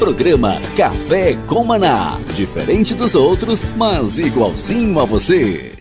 Programa Café com Maná. Diferente dos outros, mas igualzinho a você.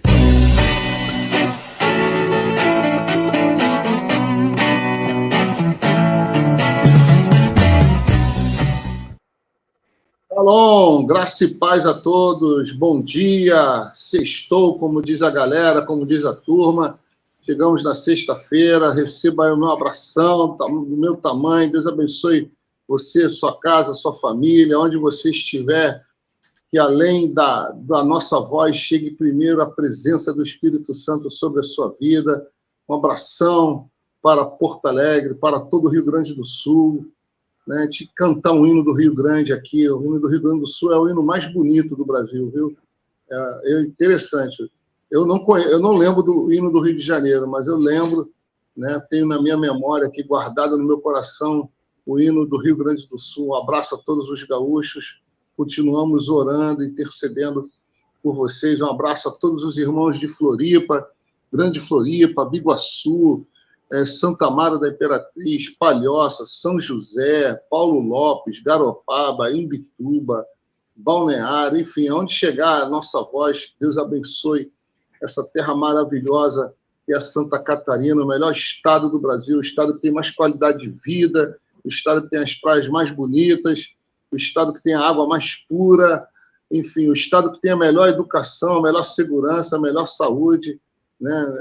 Shalom, graça e paz a todos, bom dia, sextou, como diz a galera, como diz a turma, chegamos na sexta-feira, receba aí o meu abração, do meu tamanho, Deus abençoe você, sua casa, sua família, onde você estiver, que além da nossa voz chegue primeiro a presença do Espírito Santo sobre a sua vida, um abração para Porto Alegre, para todo o Rio Grande do Sul, né, de cantar um hino do Rio Grande aqui. O hino do Rio Grande do Sul é o hino mais bonito do Brasil, viu? É interessante. Eu não lembro do hino do Rio de Janeiro, mas eu lembro, né, tenho na minha memória aqui, guardado no meu coração, o hino do Rio Grande do Sul. Um abraço a todos os gaúchos. Continuamos orando, intercedendo por vocês. Um abraço a todos os irmãos de Floripa, Grande Floripa, Biguaçu, Santa Amaro da Imperatriz, Palhoça, São José, Paulo Lopes, Garopaba, Imbituba, Balneário, enfim, aonde chegar a nossa voz, Deus abençoe essa terra maravilhosa que é a Santa Catarina, o melhor estado do Brasil, o estado que tem mais qualidade de vida, o estado que tem as praias mais bonitas, o estado que tem a água mais pura, enfim, o estado que tem a melhor educação, a melhor segurança, a melhor saúde, né?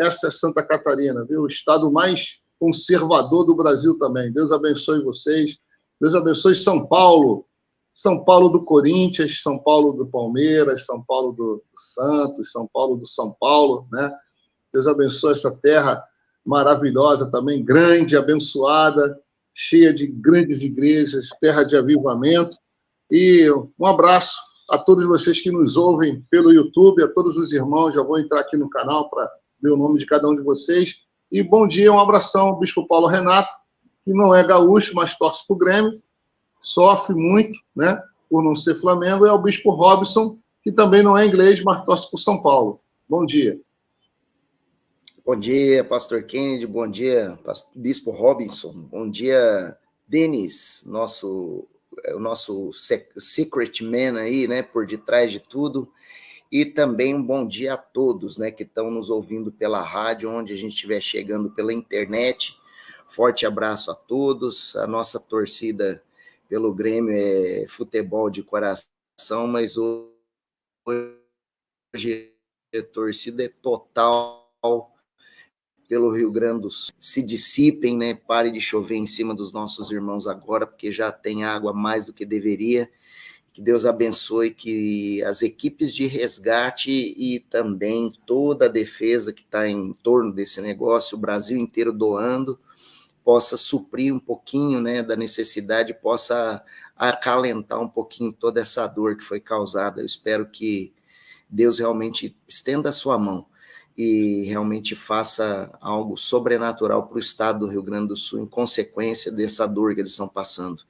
Essa é Santa Catarina, viu? O estado mais conservador do Brasil também. Deus abençoe vocês. Deus abençoe São Paulo. São Paulo do Corinthians, São Paulo do Palmeiras, São Paulo do Santos, São Paulo do São Paulo, né? Deus abençoe essa terra maravilhosa também, grande, abençoada, cheia de grandes igrejas, terra de avivamento. E um abraço a todos vocês que nos ouvem pelo YouTube, a todos os irmãos. Já vou entrar aqui no canal para ver o nome de cada um de vocês. E bom dia, um abração ao Bispo Paulo Renato, que não é gaúcho, mas torce para o Grêmio, sofre muito, né, por não ser Flamengo, e ao Bispo Robson, que também não é inglês, mas torce para o São Paulo. Bom dia. Bom dia, Pastor Kennedy, bom dia, Bispo Robinson, bom dia, Denis, o nosso secret man aí, né, por detrás de tudo, e também um bom dia a todos, né, que estão nos ouvindo pela rádio, onde a gente estiver chegando pela internet. Forte abraço a todos. A nossa torcida pelo Grêmio é futebol de coração, mas hoje a torcida é total pelo Rio Grande do Sul. Se dissipem, né? Pare de chover em cima dos nossos irmãos agora, porque já tem água mais do que deveria. Que Deus abençoe, que as equipes de resgate e também toda a defesa que está em torno desse negócio, o Brasil inteiro doando, possa suprir um pouquinho, né, da necessidade, possa acalentar um pouquinho toda essa dor que foi causada. Eu espero que Deus realmente estenda a sua mão e realmente faça algo sobrenatural para o estado do Rio Grande do Sul, em consequência dessa dor que eles estão passando.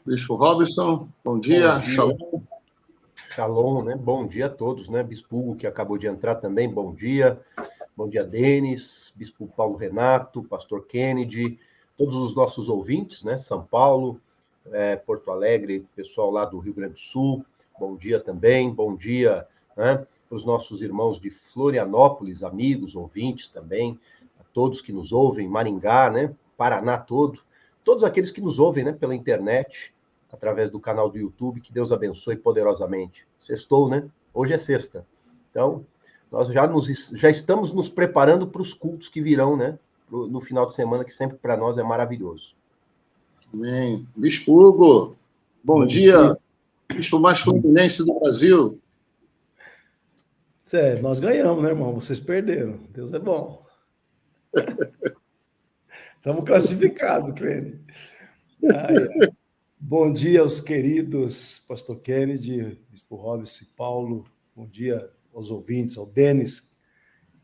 Bispo Robson, bom dia. Bom dia. Shalom. Shalom, né? Bom dia a todos, né? Bispo Hugo, que acabou de entrar também, bom dia. Bom dia, Denis, Bispo Paulo Renato, Pastor Kennedy, todos os nossos ouvintes, né? São Paulo, Porto Alegre, pessoal lá do Rio Grande do Sul, bom dia também, bom dia, né, para os nossos irmãos de Florianópolis, amigos, ouvintes também, a todos que nos ouvem, Maringá, né, Paraná todo, todos aqueles que nos ouvem, né, pela internet, através do canal do YouTube, que Deus abençoe poderosamente. Sextou, né? Hoje é sexta. Então, nós já estamos nos preparando para os cultos que virão, né, no final de semana, que sempre para nós é maravilhoso. Amém. Bispo Hugo, bom dia. Bispo mais fluminense do Brasil. Nós ganhamos, né, irmão? Vocês perderam. Deus é bom. Estamos classificados, crente. Bom dia aos queridos Pastor Kennedy, Bispo Robson e Paulo. Bom dia aos ouvintes, ao Denis.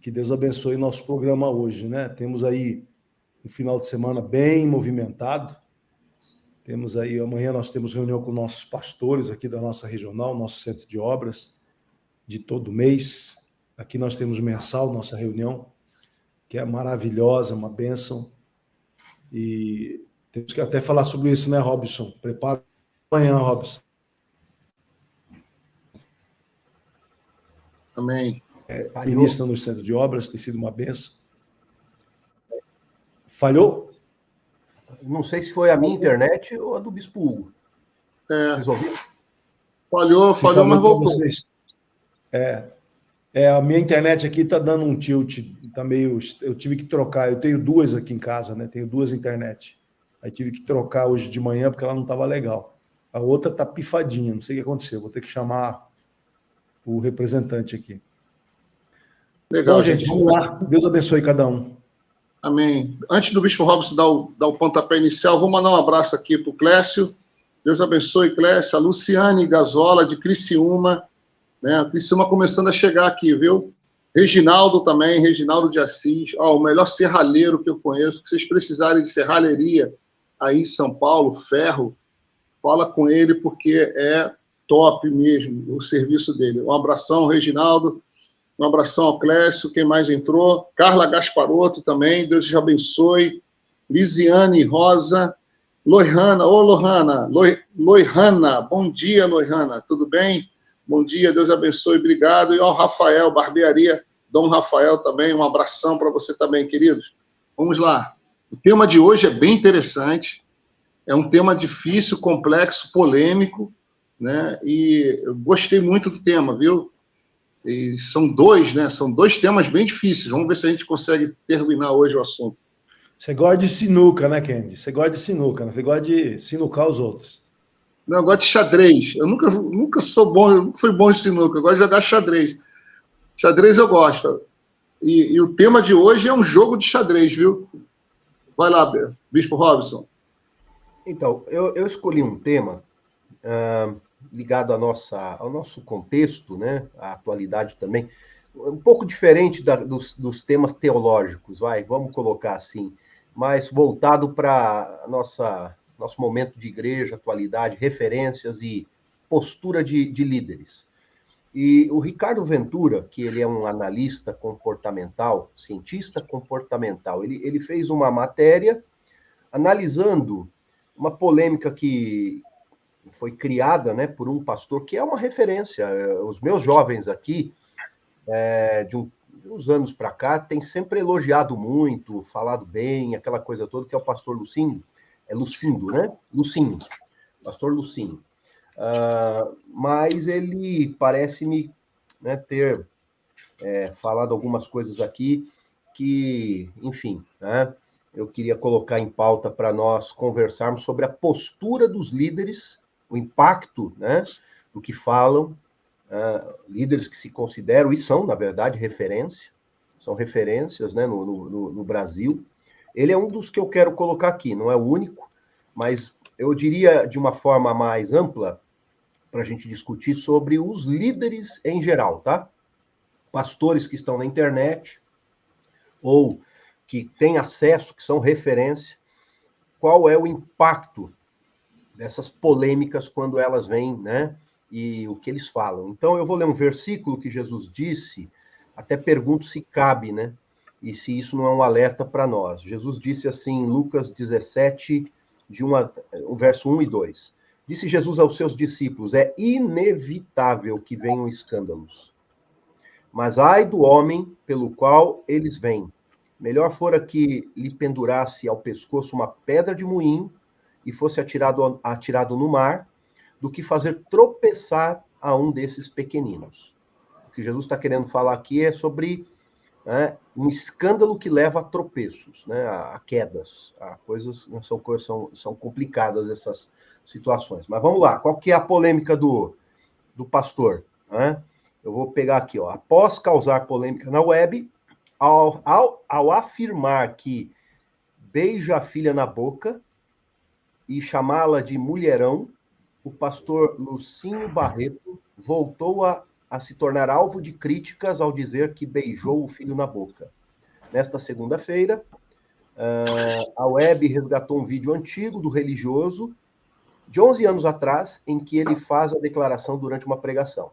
Que Deus abençoe nosso programa hoje, né? Temos aí um final de semana bem movimentado. Temos aí, amanhã nós temos reunião com nossos pastores aqui da nossa regional, nosso centro de obras, de todo mês. Aqui nós temos mensal, nossa reunião, que é maravilhosa, uma bênção. E temos que até falar sobre isso, né, Robson? Prepara amanhã, Robson. Amém. Ministra no centro de obras, tem sido uma benção. Falhou? Não sei se foi a minha internet ou a do Bispo Hugo. Vocês ouviram? Falhou, mas voltou. A minha internet aqui está dando um tilt, tá meio. Eu tive que trocar. Eu tenho duas aqui em casa, né? Tenho duas internet. Aí tive que trocar hoje de manhã porque ela não estava legal. A outra está pifadinha, não sei o que aconteceu. Vou ter que chamar o representante aqui. Legal, Bom, gente, vamos lá. Deus abençoe cada um. Amém. Antes do Bispo Robson dar o pontapé inicial, vou mandar um abraço aqui para o Clécio. Deus abençoe, Clécio. A Luciane Gazola, de Criciúma. Né? A Criciúma começando a chegar aqui, viu? Reginaldo também, Reginaldo de Assis. O melhor serralheiro que eu conheço. Se vocês precisarem de serralheria aí em São Paulo, ferro, fala com ele, porque é top mesmo o serviço dele. Um abração, Reginaldo. Um abração ao Clécio. Quem mais entrou? Carla Gasparotto também. Deus te abençoe. Lisiane Rosa. Loihana. Ô, Lohana. Loihana. Bom dia, Loihana. Tudo bem? Bom dia. Deus abençoe. Obrigado. E ao Rafael, Barbearia Dom Rafael também. Um abração para você também, queridos. Vamos lá. O tema de hoje é bem interessante. É um tema difícil, complexo, polêmico, né? E eu gostei muito do tema, viu? E são dois, né? São dois temas bem difíceis. Vamos ver se a gente consegue terminar hoje o assunto. Você gosta de sinuca, né, Kendi? Você gosta de sinuca, né? Você gosta de sinucar os outros. Não, eu gosto de xadrez. Eu nunca sou bom, eu nunca fui bom em sinuca. Eu gosto de jogar xadrez. Xadrez eu gosto. E o tema de hoje é um jogo de xadrez, viu? Vai lá, Bispo Robson. Então, eu escolhi um tema ligado ao nosso contexto, né? À atualidade também, um pouco diferente dos temas teológicos, vamos colocar assim, mas voltado para nosso momento de igreja, atualidade, referências e postura de líderes. E o Ricardo Ventura, que ele é um analista comportamental, cientista comportamental, ele fez uma matéria analisando uma polêmica que foi criada, né, por um pastor que é uma referência. Os meus jovens aqui, de uns anos para cá, têm sempre elogiado muito, falado bem, aquela coisa toda, que é o pastor Lucindo. É Lucindo, né? Lucinho. Pastor Lucinho. Mas ele parece-me, né, ter falado algumas coisas aqui que, enfim, né, eu queria colocar em pauta para nós conversarmos sobre a postura dos líderes, o impacto, né, do que falam, líderes que se consideram, e são, na verdade, são referências, né, no Brasil. Ele é um dos que eu quero colocar aqui, não é o único, mas eu diria de uma forma mais ampla, para a gente discutir sobre os líderes em geral, tá? Pastores que estão na internet, ou que têm acesso, que são referência, qual é o impacto dessas polêmicas quando elas vêm, né? E o que eles falam. Então, eu vou ler um versículo que Jesus disse, até pergunto se cabe, né? E se isso não é um alerta para nós. Jesus disse assim, em Lucas 17, o verso 1 e 2. Disse Jesus aos seus discípulos, é inevitável que venham escândalos. Mas ai do homem pelo qual eles vêm. Melhor fora que lhe pendurasse ao pescoço uma pedra de moinho e fosse atirado no mar, do que fazer tropeçar a um desses pequeninos. O que Jesus está querendo falar aqui é sobre, né, um escândalo que leva a tropeços, né, a quedas, a coisas, são complicadas essas situações. Mas vamos lá, qual que é a polêmica do pastor? Né? Eu vou pegar aqui, ó. Após causar polêmica na web, ao afirmar que beija a filha na boca e chamá-la de mulherão, o pastor Lucinho Barreto voltou a se tornar alvo de críticas ao dizer que beijou o filho na boca. Nesta segunda-feira, a web resgatou um vídeo antigo do religioso, de 11 anos atrás, em que ele faz a declaração durante uma pregação.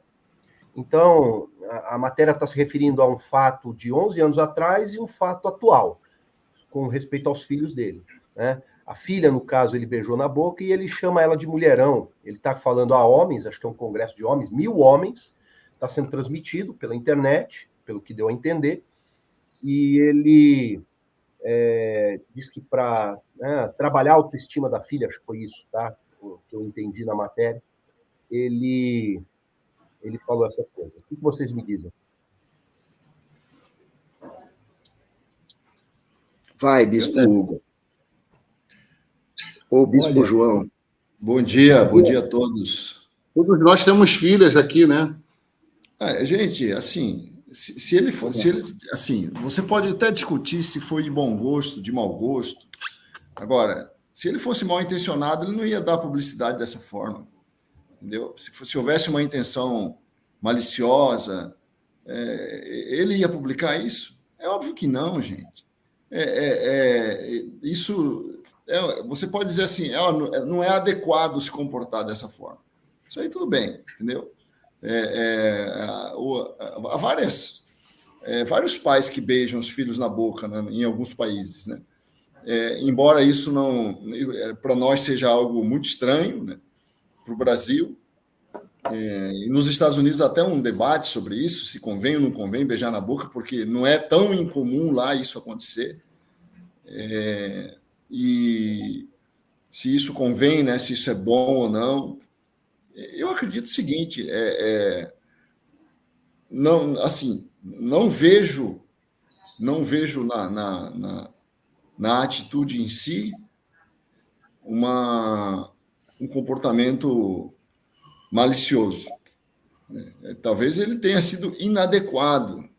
Então, a matéria está se referindo a um fato de 11 anos atrás e um fato atual, com respeito aos filhos dele. né? A filha, no caso, ele beijou na boca e ele chama ela de mulherão. Ele está falando a homens, acho que é um congresso de homens, 1000 homens, está sendo transmitido pela internet, pelo que deu a entender, e ele diz que para trabalhar a autoestima da filha, acho que foi isso, tá? O que eu entendi na matéria, ele falou essas coisas. O que vocês me dizem? Vai, Bispo Hugo. Ô, Bispo Olha, João. Bom dia a todos. Todos nós temos filhas aqui, né? Gente, assim, se ele assim, você pode até discutir se foi de bom gosto, de mau gosto. Agora, se ele fosse mal intencionado, ele não ia dar publicidade dessa forma, entendeu? Se houvesse uma intenção maliciosa, ele ia publicar isso? É óbvio que não, gente. Isso, você pode dizer assim, não é adequado se comportar dessa forma. Isso aí tudo bem, entendeu? Há vários pais que beijam os filhos na boca, né, em alguns países, né? Embora isso não, para nós, seja algo muito estranho, né, para o Brasil. E nos Estados Unidos até um debate sobre isso, se convém ou não convém beijar na boca, porque não é tão incomum lá isso acontecer. E se isso convém, né, se isso é bom ou não. Eu acredito o seguinte, não, assim, não vejo na atitude em si um comportamento malicioso. Talvez ele tenha sido inadequado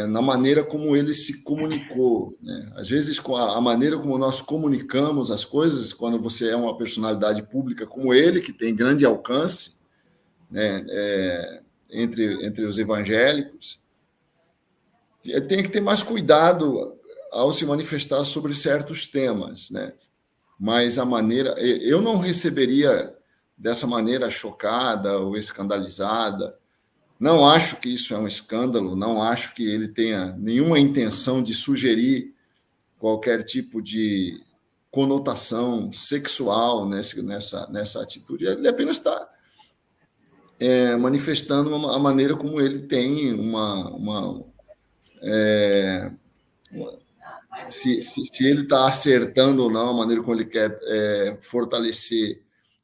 na maneira como ele se comunicou, né? Às vezes, com a maneira como nós comunicamos as coisas, quando você é uma personalidade pública como ele, que tem grande alcance, né, entre os evangélicos, tem que ter mais cuidado ao se manifestar sobre certos temas, né? Mas a maneira... Eu não receberia dessa maneira chocada ou escandalizada. Não acho que isso é um escândalo, não acho que ele tenha nenhuma intenção de sugerir qualquer tipo de conotação sexual nessa atitude. Ele apenas está manifestando a maneira como ele tem se ele está acertando ou não, a maneira como ele quer fortalecer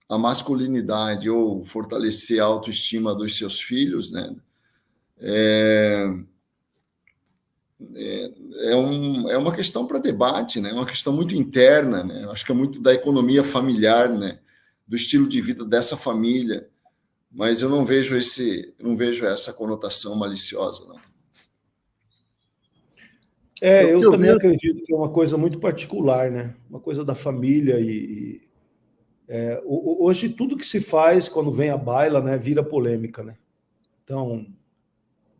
a masculinidade ou fortalecer a autoestima dos seus filhos, né? É uma questão para debate, né? É uma questão muito interna, né? Acho que é muito da economia familiar, né? Do estilo de vida dessa família, mas eu não vejo essa conotação maliciosa, não. Eu também acredito que é uma coisa muito particular, né? Uma coisa da família hoje tudo que se faz quando vem a baila, né, vira polêmica, né? Então,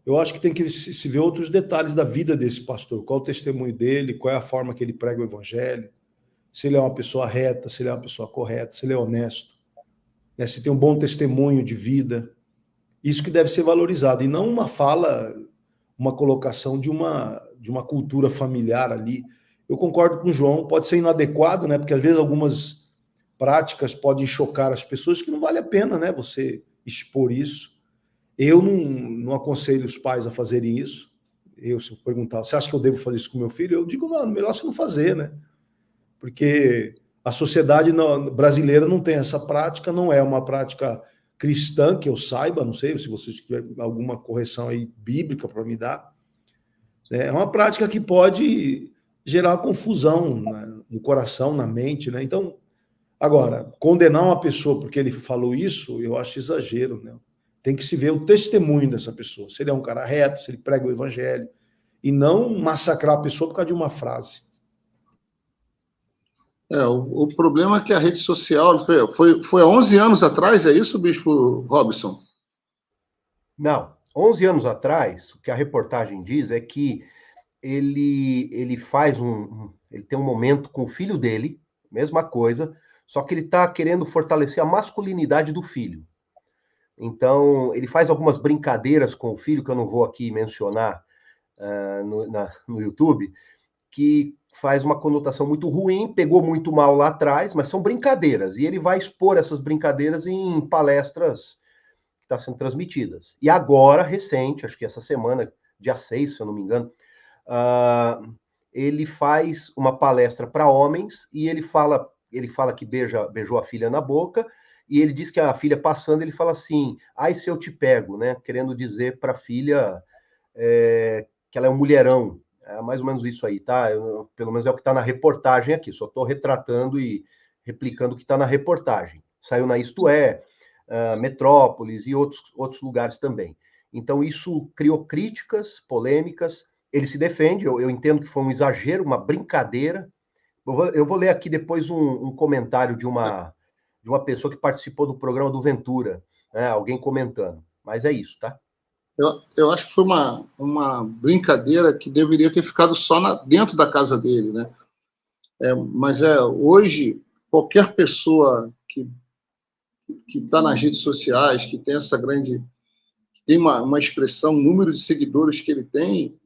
eu acho que tem que se ver outros detalhes da vida desse pastor, qual o testemunho dele, qual é a forma que ele prega o evangelho, se ele é uma pessoa reta, se ele é uma pessoa correta, se ele é honesto, né, se tem um bom testemunho de vida. Isso que deve ser valorizado, e não uma fala, uma colocação de uma cultura familiar ali. Eu concordo com o João, pode ser inadequado, né, porque às vezes algumas práticas podem chocar as pessoas, que não vale a pena, né, você expor isso. Eu não aconselho os pais a fazerem isso. Se eu perguntar, você acha que eu devo fazer isso com meu filho? Eu digo, não, melhor você não fazer, né? Porque a sociedade brasileira não tem essa prática, não é uma prática cristã, que eu saiba, não sei se vocês tiverem alguma correção aí bíblica para me dar. É uma prática que pode gerar confusão, né, no coração, na mente, né? Então, agora, condenar uma pessoa porque ele falou isso, eu acho exagero, né? Tem que se ver o testemunho dessa pessoa, se ele é um cara reto, se ele prega o evangelho, e não massacrar a pessoa por causa de uma frase. O problema é que a rede social foi há 11 anos atrás, é isso, Bispo Robson? Não, 11 anos atrás, o que a reportagem diz é que ele faz ele tem um momento com o filho dele, mesma coisa, só que ele está querendo fortalecer a masculinidade do filho. Então, ele faz algumas brincadeiras com o filho, que eu não vou aqui mencionar no YouTube, que faz uma conotação muito ruim, pegou muito mal lá atrás, mas são brincadeiras, e ele vai expor essas brincadeiras em palestras que estão sendo transmitidas. E agora, recente, acho que essa semana, dia 6, se eu não me engano, ele faz uma palestra para homens, e ele fala que beijou a filha na boca, e ele diz que a filha passando, ele fala assim, ai se eu te pego, né? Querendo dizer para a filha que ela é um mulherão. É mais ou menos isso aí, tá? Pelo menos é o que está na reportagem aqui. Só estou retratando e replicando o que está na reportagem. Saiu na Isto É, Metrópolis e outros lugares também. Então, isso criou críticas, polêmicas. Ele se defende, eu entendo que foi um exagero, uma brincadeira. Eu vou ler aqui depois um comentário de uma pessoa que participou do programa do Ventura, né? Alguém comentando. Mas é isso, tá? Eu acho que foi uma brincadeira que deveria ter ficado só dentro da casa dele, né? Mas hoje, qualquer pessoa que está nas redes sociais, que tem essa grande... tem uma expressão, um número de seguidores que ele tem,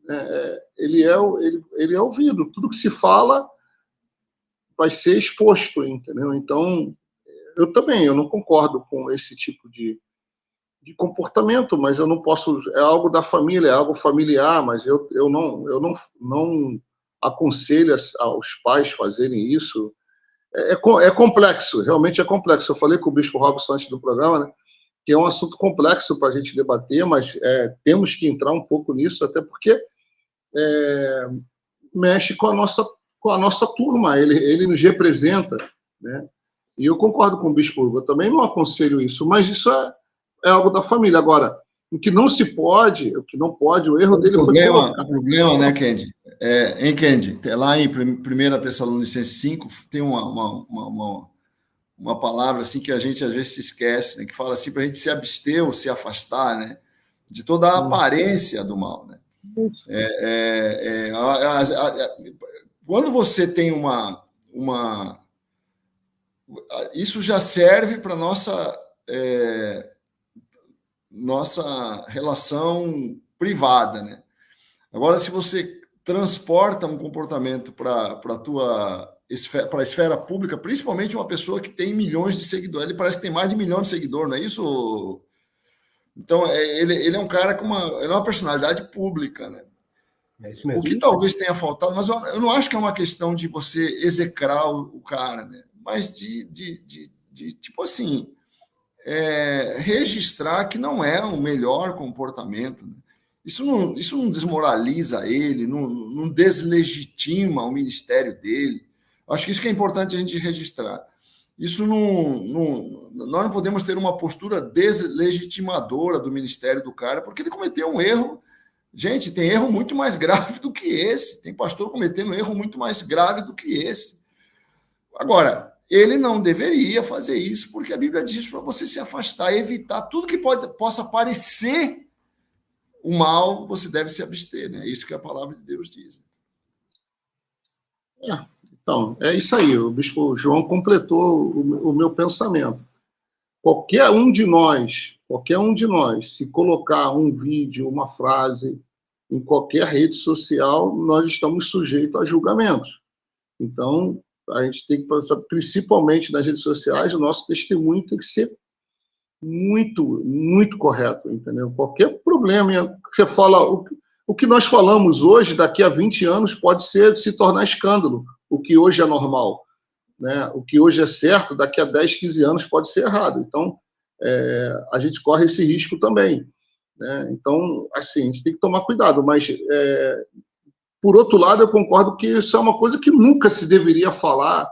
ele é ouvido. Tudo que se fala vai ser exposto, entendeu? Então, eu não concordo com esse tipo de comportamento, mas eu não posso, é algo da família, é algo familiar, mas eu não aconselho aos pais fazerem isso. É complexo, realmente é complexo. Eu falei com o Bispo Robson antes do programa, né, que é um assunto complexo para a gente debater, mas temos que entrar um pouco nisso, até porque mexe com a nossa turma, ele nos representa, né? E eu concordo com o Bispo Hugo, eu também não aconselho isso, mas isso é algo da família. Agora, o que não se pode, o que não pode, o erro dele foi... O problema, né, Kendi? Kendi? Lá em 1 Tessalonicenses 5, tem uma palavra assim que a gente às vezes se esquece, né, que fala assim para a gente se abster ou se afastar, né, de toda a aparência do mal, né? Quando você tem isso já serve para nossa relação privada, né? Agora, se você transporta um comportamento para a esfera pública, principalmente uma pessoa que tem milhões de seguidores, ele parece que tem mais de 1 milhão de seguidores, não é isso? Então, ele é um cara ele é uma personalidade pública, né? É isso mesmo. O que talvez tenha faltado, mas eu não acho que é uma questão de você execrar o cara, né? Mas de tipo assim, registrar que não é o melhor comportamento, né? Isso não desmoraliza ele, não deslegitima o ministério dele. Acho que isso que é importante a gente registrar. Isso nós não podemos ter uma postura deslegitimadora do ministério do cara, porque ele cometeu um erro. Gente, tem erro muito mais grave do que esse. Tem pastor cometendo erro muito mais grave do que esse. Agora, ele não deveria fazer isso, porque a Bíblia diz para você se afastar, evitar tudo que possa parecer o mal, você deve se abster, né? É isso que a palavra de Deus diz. Então, é isso aí. O bispo João completou o meu pensamento. Qualquer um de nós, se colocar um vídeo, uma frase em qualquer rede social, nós estamos sujeitos a julgamentos. Então, a gente tem que pensar, principalmente nas redes sociais, o nosso testemunho tem que ser muito, muito correto, entendeu? Qualquer problema que você fala, o que nós falamos hoje, daqui a 20 anos, pode se tornar escândalo, o que hoje é normal, né? O que hoje é certo, daqui a 10, 15 anos pode ser errado. Então, a gente corre esse risco também, né? Então, assim, a gente tem que tomar cuidado, mas, por outro lado, eu concordo que isso é uma coisa que nunca se deveria falar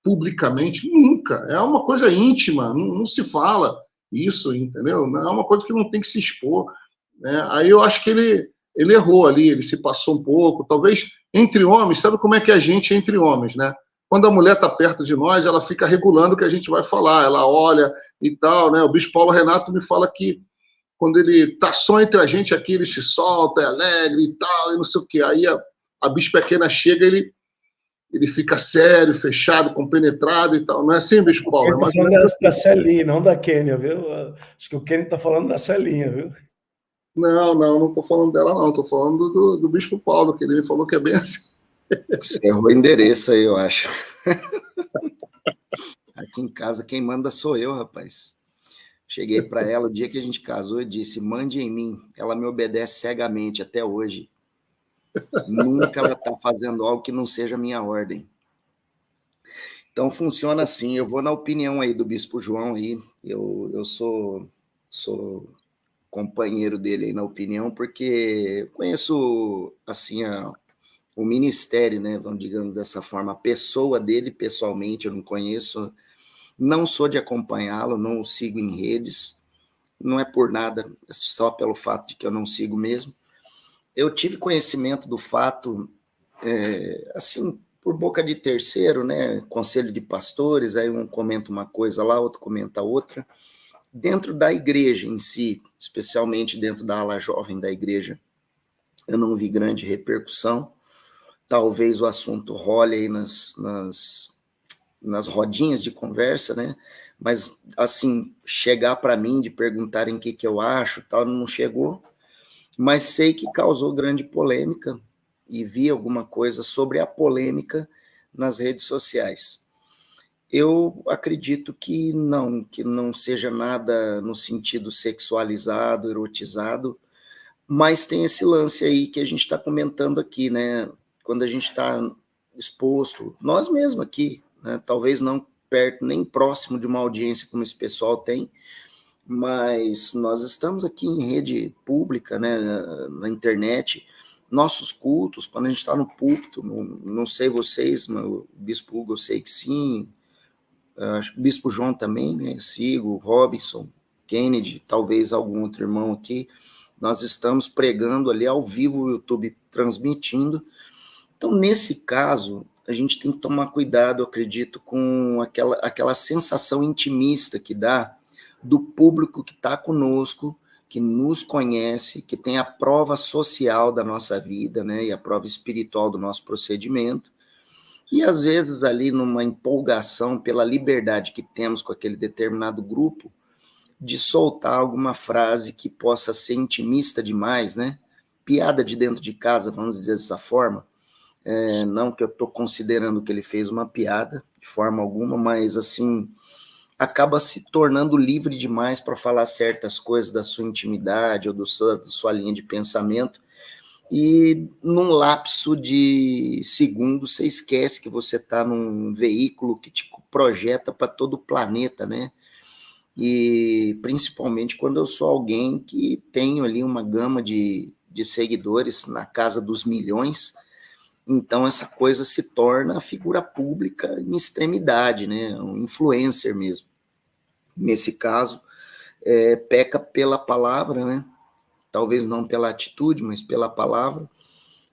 publicamente, nunca. É uma coisa íntima, não se fala isso, entendeu? É uma coisa que não tem que se expor, né? Aí eu acho que ele errou ali, ele se passou um pouco, talvez entre homens, sabe como é que é a gente entre homens, né? Quando a mulher está perto de nós, ela fica regulando o que a gente vai falar, ela olha e tal, né? O bispo Paulo Renato me fala que quando ele está só entre a gente aqui, ele se solta, é alegre e tal, e não sei o quê. Aí a bispa pequena chega, ele fica sério, fechado, compenetrado e tal. Não é assim, bispo Paulo? Ele está falando da Celinha, não da Kênia, viu? Acho que o Kênia está falando da Celinha, viu? Não estou falando dela, não. Estou falando do bispo Paulo, que ele me falou que é bem assim. Você errou o endereço aí, eu acho. Aqui em casa, quem manda sou eu, rapaz. Cheguei para ela, o dia que a gente casou, eu disse, mande em mim. Ela me obedece cegamente até hoje. Nunca ela está fazendo algo que não seja minha ordem. Então, funciona assim. Eu vou na opinião aí do Bispo João aí. Eu sou companheiro dele aí na opinião, porque conheço, assim, o ministério, né? Vamos, digamos dessa forma, a pessoa dele, pessoalmente, eu não conheço. Não sou de acompanhá-lo, não o sigo em redes. Não é por nada, é só pelo fato de que eu não sigo mesmo. Eu tive conhecimento do fato, assim, por boca de terceiro, né? Conselho de pastores, aí um comenta uma coisa lá, outro comenta outra. Dentro da igreja em si, especialmente dentro da ala jovem da igreja, eu não vi grande repercussão. Talvez o assunto role aí nas rodinhas de conversa, né? Mas, assim, chegar para mim de perguntarem o que eu acho, tal, não chegou. Mas sei que causou grande polêmica e vi alguma coisa sobre a polêmica nas redes sociais. Eu acredito que não seja nada no sentido sexualizado, erotizado, mas tem esse lance aí que a gente está comentando aqui, né? Quando a gente está exposto, nós mesmos aqui, né? Talvez não perto nem próximo de uma audiência como esse pessoal tem, mas nós estamos aqui em rede pública, né? Na internet, nossos cultos, quando a gente está no púlpito, não sei vocês, mas o Bispo Hugo eu sei que sim, acho que o Bispo João também, né? Sigo, Robinson, Kennedy, talvez algum outro irmão aqui. Nós estamos pregando ali ao vivo, o YouTube transmitindo. Então, nesse caso, a gente tem que tomar cuidado, eu acredito, com aquela sensação intimista que dá do público que está conosco, que nos conhece, que tem a prova social da nossa vida, né? E a prova espiritual do nosso procedimento. E, às vezes, ali numa empolgação pela liberdade que temos com aquele determinado grupo, de soltar alguma frase que possa ser intimista demais, né? Piada de dentro de casa, vamos dizer dessa forma. Não que eu estou considerando que ele fez uma piada, de forma alguma, mas, assim, acaba se tornando livre demais para falar certas coisas da sua intimidade ou da sua linha de pensamento, e num lapso de segundos você esquece que você está num veículo que te projeta para todo o planeta, né? E principalmente quando eu sou alguém que tenho ali uma gama de seguidores na casa dos milhões, então essa coisa se torna figura pública em extremidade, né? Um influencer mesmo. Nesse caso, peca pela palavra, né? Talvez não pela atitude, mas pela palavra,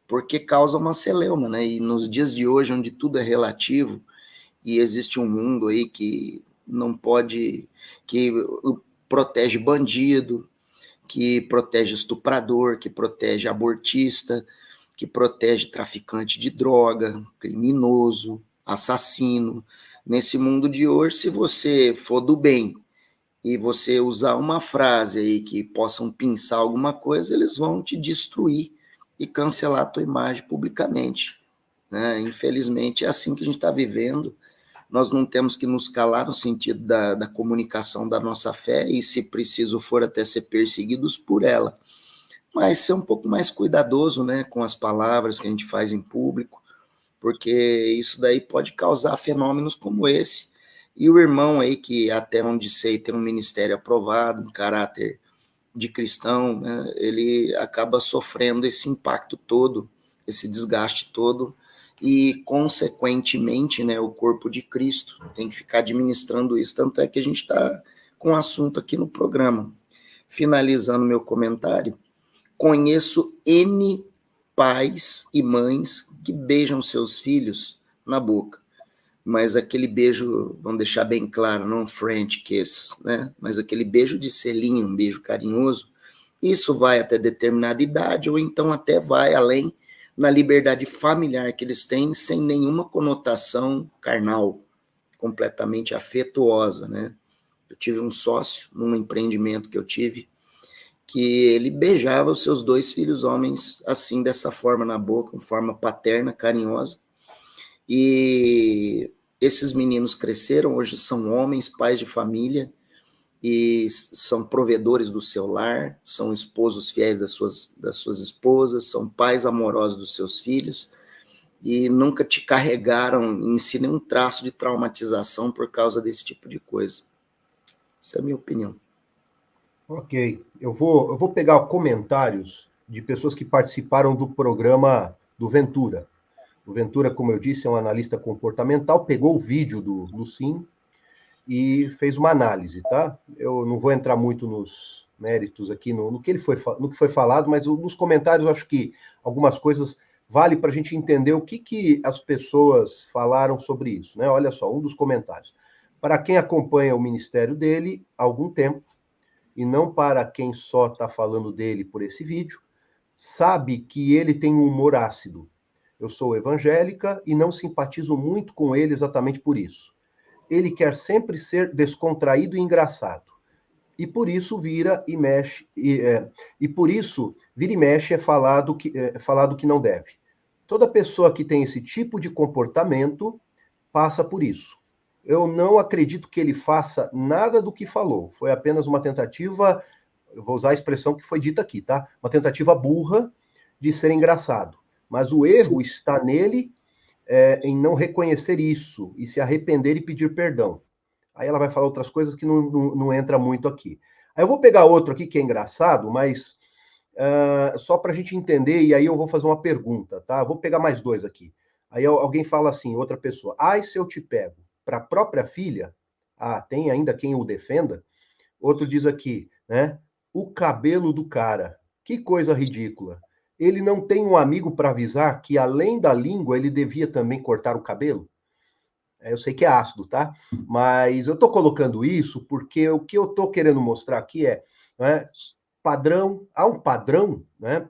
porque causa uma celeuma, né? E nos dias de hoje, onde tudo é relativo, e existe um mundo aí que não pode, que protege bandido, que protege estuprador, que protege abortista, que protege traficante de droga, criminoso, assassino. Nesse mundo de hoje, se você for do bem e você usar uma frase aí que possam pensar alguma coisa, eles vão te destruir e cancelar a tua imagem publicamente, né? Infelizmente, é assim que a gente está vivendo. Nós não temos que nos calar no sentido da comunicação da nossa fé e, se preciso for, até ser perseguidos por ela. Mas ser um pouco mais cuidadoso, né, com as palavras que a gente faz em público, porque isso daí pode causar fenômenos como esse. E o irmão aí, que até onde sei tem um ministério aprovado, um caráter de cristão, né, ele acaba sofrendo esse impacto todo, esse desgaste todo, e, consequentemente, né, o corpo de Cristo tem que ficar administrando isso, tanto é que a gente está com um assunto aqui no programa. Finalizando meu comentário, conheço N pais e mães que beijam seus filhos na boca, mas aquele beijo, vamos deixar bem claro, não French kiss, né? Mas aquele beijo de selinho, um beijo carinhoso, isso vai até determinada idade, ou então até vai além na liberdade familiar que eles têm, sem nenhuma conotação carnal, completamente afetuosa, né? Eu tive um sócio num empreendimento que eu tive, que ele beijava os seus 2 filhos homens assim, dessa forma, na boca, de forma paterna, carinhosa. E esses meninos cresceram, hoje são homens, pais de família, e são provedores do seu lar, são esposos fiéis das suas esposas, são pais amorosos dos seus filhos, e nunca te carregaram em si nenhum traço de traumatização por causa desse tipo de coisa. Essa é a minha opinião. Ok, eu vou pegar comentários de pessoas que participaram do programa do Ventura. O Ventura, como eu disse, é um analista comportamental, pegou o vídeo do Lucim e fez uma análise, tá? Eu não vou entrar muito nos méritos aqui, no que foi falado, mas nos comentários eu acho que algumas coisas vale para a gente entender o que as pessoas falaram sobre isso, né? Olha só, um dos comentários. Para quem acompanha o ministério dele há algum tempo, e não para quem só está falando dele por esse vídeo, sabe que ele tem um humor ácido. Eu sou evangélica e não simpatizo muito com ele exatamente por isso. Ele quer sempre ser descontraído e engraçado. E por isso vira e mexe, é falado que não deve. Toda pessoa que tem esse tipo de comportamento passa por isso. Eu não acredito que ele faça nada do que falou. Foi apenas uma tentativa, eu vou usar a expressão que foi dita aqui, tá? Uma tentativa burra de ser engraçado. Mas o erro está nele em não reconhecer isso e se arrepender e pedir perdão. Aí ela vai falar outras coisas que não entra muito aqui. Aí eu vou pegar outro aqui que é engraçado, mas só para a gente entender, e aí eu vou fazer uma pergunta, tá? Eu vou pegar mais 2 aqui. Aí alguém fala assim, outra pessoa, ai, se eu te pego para a própria filha, tem ainda quem o defenda. Outro diz aqui, né? O cabelo do cara, que coisa ridícula. Ele não tem um amigo para avisar que, além da língua, ele devia também cortar o cabelo? Eu sei que é ácido, tá? Mas eu estou colocando isso porque o que eu estou querendo mostrar aqui né, há um padrão, né,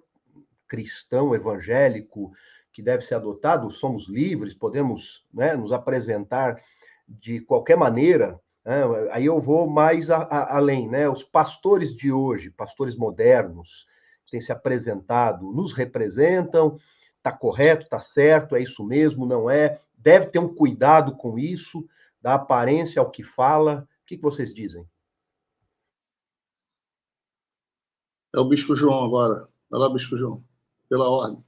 cristão, evangélico, que deve ser adotado, somos livres, podemos, né, nos apresentar de qualquer maneira, né? Aí eu vou mais além, né? Os pastores de hoje, pastores modernos, que têm se apresentado, nos representam, está correto, está certo, é isso mesmo, não é? Deve ter um cuidado com isso, da aparência ao que fala. O que vocês dizem? É o Bispo João agora. Vai lá, Bispo João, pela ordem.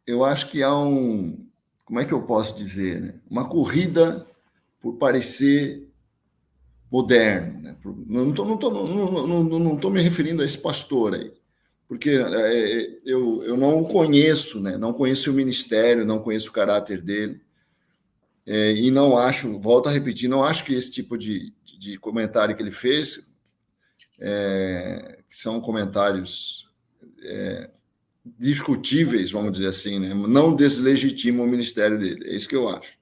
Eu acho que há como é que eu posso dizer, né? Uma corrida por parecer moderno, né? Não estou me referindo a esse pastor aí, porque eu não o conheço, né? Não conheço o ministério, não conheço o caráter dele, e não acho, volto a repetir, não acho que esse tipo de comentário que ele fez, que são comentários discutíveis, vamos dizer assim, né? Não deslegitimam o ministério dele, é isso que eu acho.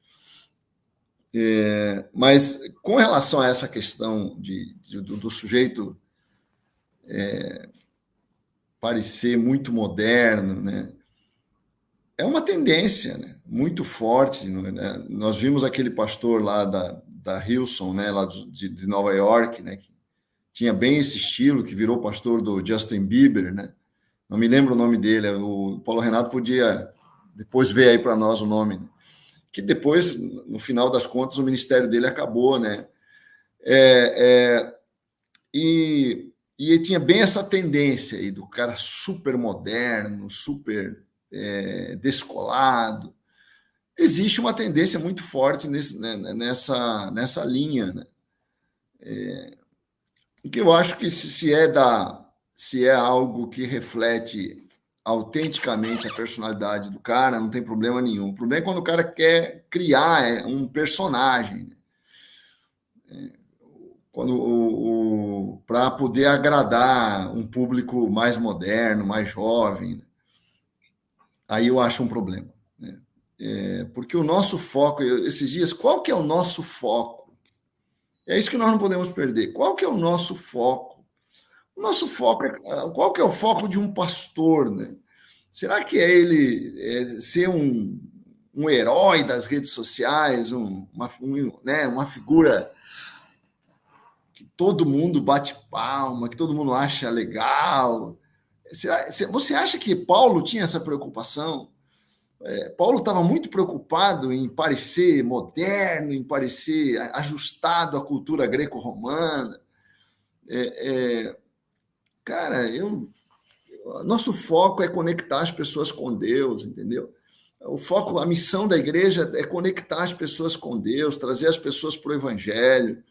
Mas com relação a essa questão do sujeito parecer muito moderno, né? É uma tendência, né, muito forte, né? Nós vimos aquele pastor lá da Hillsong, né, lá de Nova York, né, que tinha bem esse estilo, que virou pastor do Justin Bieber, né? Não me lembro o nome dele, o Paulo Renato podia depois ver aí para nós o nome, né? Que depois, no final das contas, o ministério dele acabou, né? E ele tinha bem essa tendência aí do cara super moderno, super descolado. Existe uma tendência muito forte nessa linha, né? Que eu acho que se é algo que reflete autenticamente a personalidade do cara, não tem problema nenhum. O problema é quando o cara quer criar um personagem, né? Para poder agradar um público mais moderno, mais jovem, né? Aí eu acho um problema, né? Porque o nosso foco, esses dias, qual que é o nosso foco? É isso que nós não podemos perder. Qual que é o nosso foco? O nosso foco qual que é o foco de um pastor, né? Será que é ele ser um herói das redes sociais, uma figura todo mundo bate palma, que todo mundo acha legal. Você acha que Paulo tinha essa preocupação? Paulo estava muito preocupado em parecer moderno, em parecer ajustado à cultura greco-romana. Cara, nosso foco é conectar as pessoas com Deus, entendeu? O foco, a missão da igreja é conectar as pessoas com Deus, trazer as pessoas para o evangelho,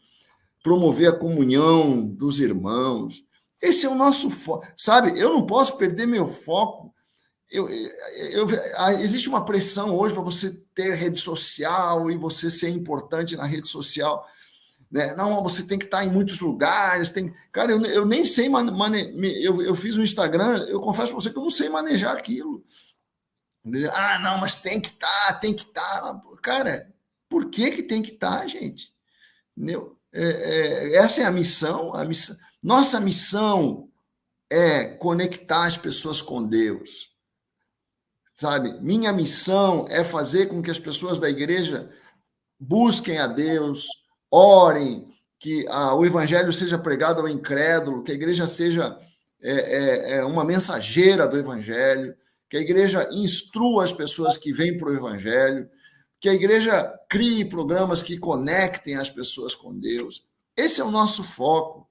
promover a comunhão dos irmãos. Esse é o nosso foco. Sabe, eu não posso perder meu foco. Existe uma pressão hoje para você ter rede social e você ser importante na rede social. Né? Não, você tem que estar em muitos lugares. Cara, eu nem sei eu fiz um Instagram, eu confesso para você que eu não sei manejar aquilo. Ah, não, mas tem que estar. Cara, por que tem que estar, gente? Entendeu? Essa é a missão. Nossa missão é conectar as pessoas com Deus. Sabe? Minha missão é fazer com que as pessoas da igreja busquem a Deus, orem, que o evangelho seja pregado ao incrédulo, que a igreja seja uma mensageira do evangelho, que a igreja instrua as pessoas que vêm para o evangelho, que a igreja crie programas que conectem as pessoas com Deus. Esse é o nosso foco.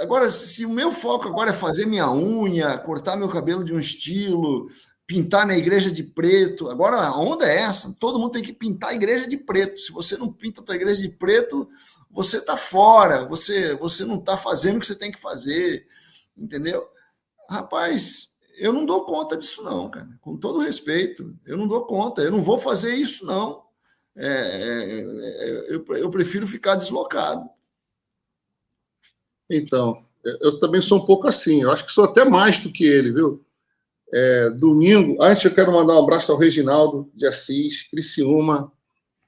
Agora, se o meu foco agora é fazer minha unha, cortar meu cabelo de um estilo, pintar minha igreja de preto, agora a onda é essa, todo mundo tem que pintar a igreja de preto. Se você não pinta a tua igreja de preto, você está fora, você não está fazendo o que você tem que fazer, entendeu? Rapaz, eu não dou conta disso não, cara, com todo respeito, eu não dou conta, eu não vou fazer isso não, eu prefiro ficar deslocado. Então, eu também sou um pouco assim, eu acho que sou até mais do que ele, viu? Domingo, antes eu quero mandar um abraço ao Reginaldo de Assis, Criciúma,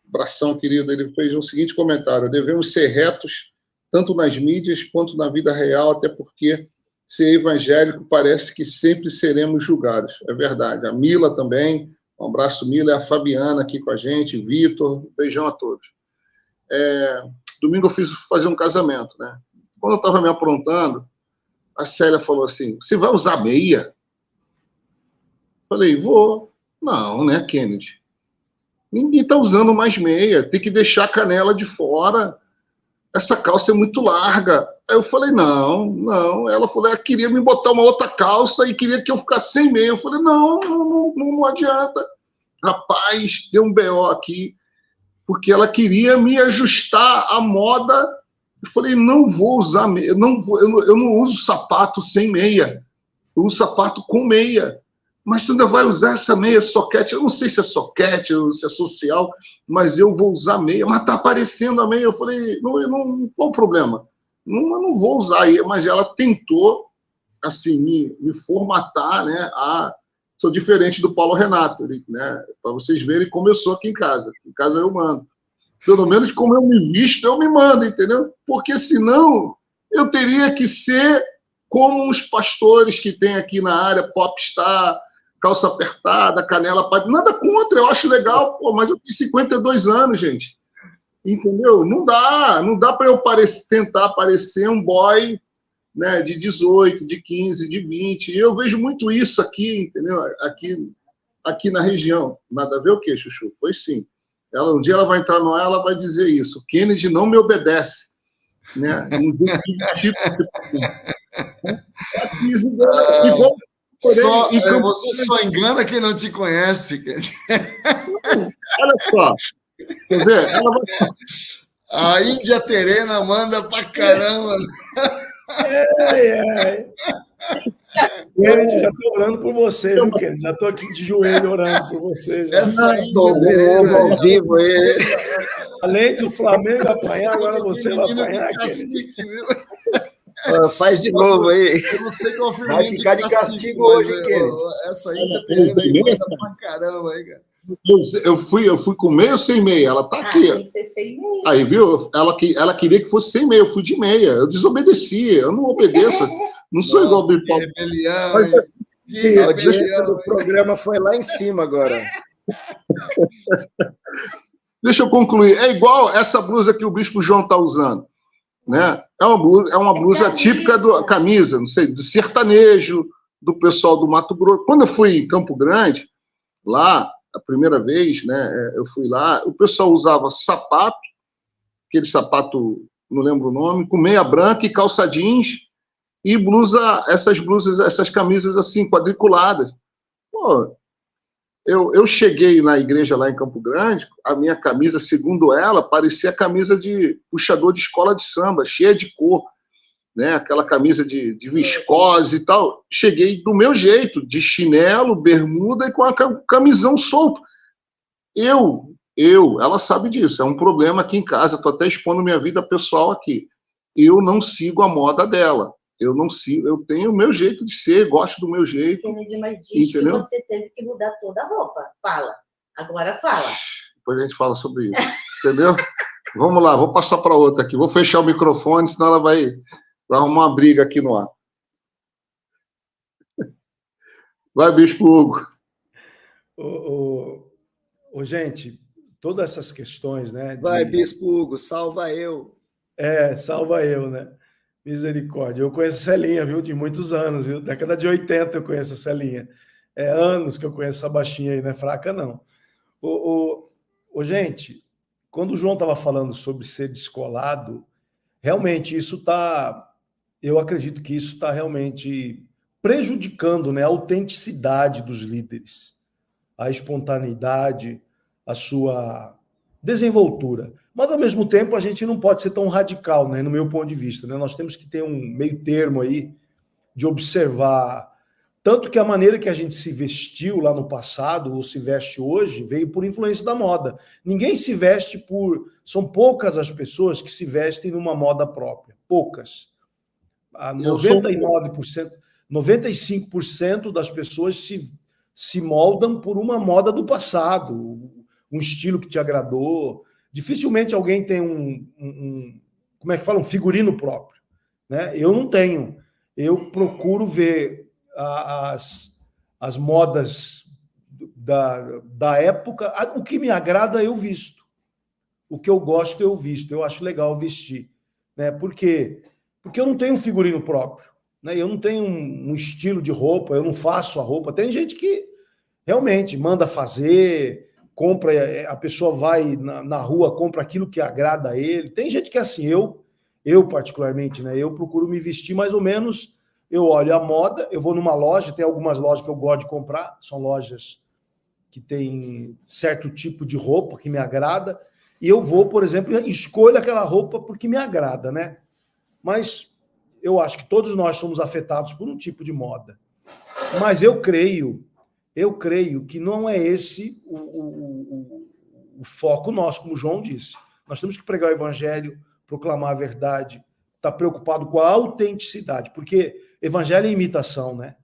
abração, querido, ele fez o seguinte comentário: devemos ser retos, tanto nas mídias quanto na vida real, até porque ser evangélico parece que sempre seremos julgados. É verdade. A Mila também, um abraço, Mila, e a Fabiana aqui com a gente, Vitor, beijão a todos. Domingo eu fiz fazer um casamento, né? Quando eu estava me aprontando, a Célia falou assim: você vai usar meia? Falei, vou. Não, né, Kennedy? Ninguém está usando mais meia, tem que deixar a canela de fora. Essa calça é muito larga. Aí eu falei, não. Ela falou, ela queria me botar uma outra calça e queria que eu ficasse sem meia. Eu falei, não adianta. Rapaz, deu um BO aqui, porque ela queria me ajustar à moda. Eu falei, não vou usar meia, eu não uso sapato sem meia, eu uso sapato com meia. Mas tu ainda vai usar essa meia soquete? Eu não sei se é soquete ou se é social, mas eu vou usar meia. Mas tá aparecendo a meia. Eu falei, não qual o problema? Eu não vou usar. Mas ela tentou, assim, me formatar, né? Sou diferente do Paulo Renato, né? Para vocês verem como eu sou aqui em casa. Em casa eu mando. Pelo menos como eu me visto, eu me mando, entendeu? Porque senão eu teria que ser como os pastores que tem aqui na área, popstar, calça apertada, canela... Nada contra, eu acho legal, mas eu tenho 52 anos, gente. Entendeu? Não dá para eu tentar parecer um boy, né, de 18, de 15, de 20. E eu vejo muito isso aqui, entendeu? Aqui na região. Nada a ver o quê, Chuchu? Foi sim. Um dia ela vai entrar no ar, ela vai dizer isso. O Kennedy não me obedece. Né? Você só engana quem não te conhece. Olha só. Quer ver? A Índia Terena manda pra caramba. Eu já estou orando por você, viu, Kennedy? Já estou aqui de joelho orando por você. Estou ao vivo aí. Além do Flamengo apanhar, agora você vai apanhar, Kennedy. Faz de novo aí. Eu não sei qual foi. Vai ficar de castigo hoje, Kennedy. Essa Índia Terena aí manda pra caramba aí, cara. Eu fui com meia ou sem meia? Ela tá aqui. Tem que ser sem meia. Aí, viu? Ela queria que fosse sem meia. Eu fui de meia. Eu desobedeci. Eu não obedeço. Não sou igual o Bipó. A audiência do programa foi lá em cima agora. Deixa eu concluir. É igual essa blusa que o Bispo João está usando. né? É uma blusa típica do camisa, não sei, do sertanejo, do pessoal do Mato Grosso. Quando eu fui em Campo Grande, lá, a primeira vez, né, eu fui lá, o pessoal usava sapato, aquele sapato, não lembro o nome, com meia branca e calça jeans, e essas camisas assim, quadriculadas. Pô, eu cheguei na igreja lá em Campo Grande, a minha camisa, segundo ela, parecia a camisa de puxador de escola de samba, cheia de cor, né? Aquela camisa de viscose e tal. Cheguei do meu jeito, de chinelo, bermuda e com a camisão solto. Ela sabe disso, é um problema aqui em casa, estou até expondo minha vida pessoal aqui. Eu não sigo a moda dela. Eu não sigo, eu tenho o meu jeito de ser, gosto do meu jeito. Kennedy, mas diz entendeu? Que você teve que mudar toda a roupa. Fala. Agora fala. Depois a gente fala sobre isso. Entendeu? Vamos lá, vou passar para outra aqui. Vou fechar o microfone, senão ela vai arrumar uma briga aqui no ar. Vai, Bispo Hugo. Gente, todas essas questões, né? Vai, Bispo Hugo, salva eu. Salva eu, né? Misericórdia. Eu conheço a Celinha, viu? De muitos anos, viu? Década de 80 eu conheço a Celinha. Anos que eu conheço essa baixinha aí, não é fraca, não. Gente, quando o João estava falando sobre ser descolado, realmente isso está... Eu acredito que isso está realmente prejudicando, né, a autenticidade dos líderes, a espontaneidade, a sua desenvoltura. Mas, ao mesmo tempo, a gente não pode ser tão radical, né, no meu ponto de vista. Né? Nós temos que ter um meio termo aí de observar, tanto que a maneira que a gente se vestiu lá no passado, ou se veste hoje, veio por influência da moda. Ninguém se veste por... São poucas as pessoas que se vestem numa moda própria. Poucas. 99%, 95% das pessoas se moldam por uma moda do passado, um estilo que te agradou. Dificilmente alguém tem como é que fala? Um figurino próprio. Né? Eu não tenho. Eu procuro ver as modas da época. O que me agrada, eu visto. O que eu gosto, eu visto. Eu acho legal vestir. Né? Porque eu não tenho um figurino próprio. Né? Eu não tenho um estilo de roupa, eu não faço a roupa. Tem gente que realmente manda fazer, compra, a pessoa vai na rua, compra aquilo que agrada a ele. Tem gente que é assim, eu particularmente, né? Eu procuro me vestir mais ou menos, eu olho a moda, eu vou numa loja, tem algumas lojas que eu gosto de comprar, são lojas que tem certo tipo de roupa que me agrada, e eu vou, por exemplo, escolho aquela roupa porque me agrada, né? Mas eu acho que todos nós somos afetados por um tipo de moda. Mas eu creio que não é esse o foco nosso, como o João disse. Nós temos que pregar o evangelho, proclamar a verdade, estar preocupado com a autenticidade, porque evangelho é imitação, né?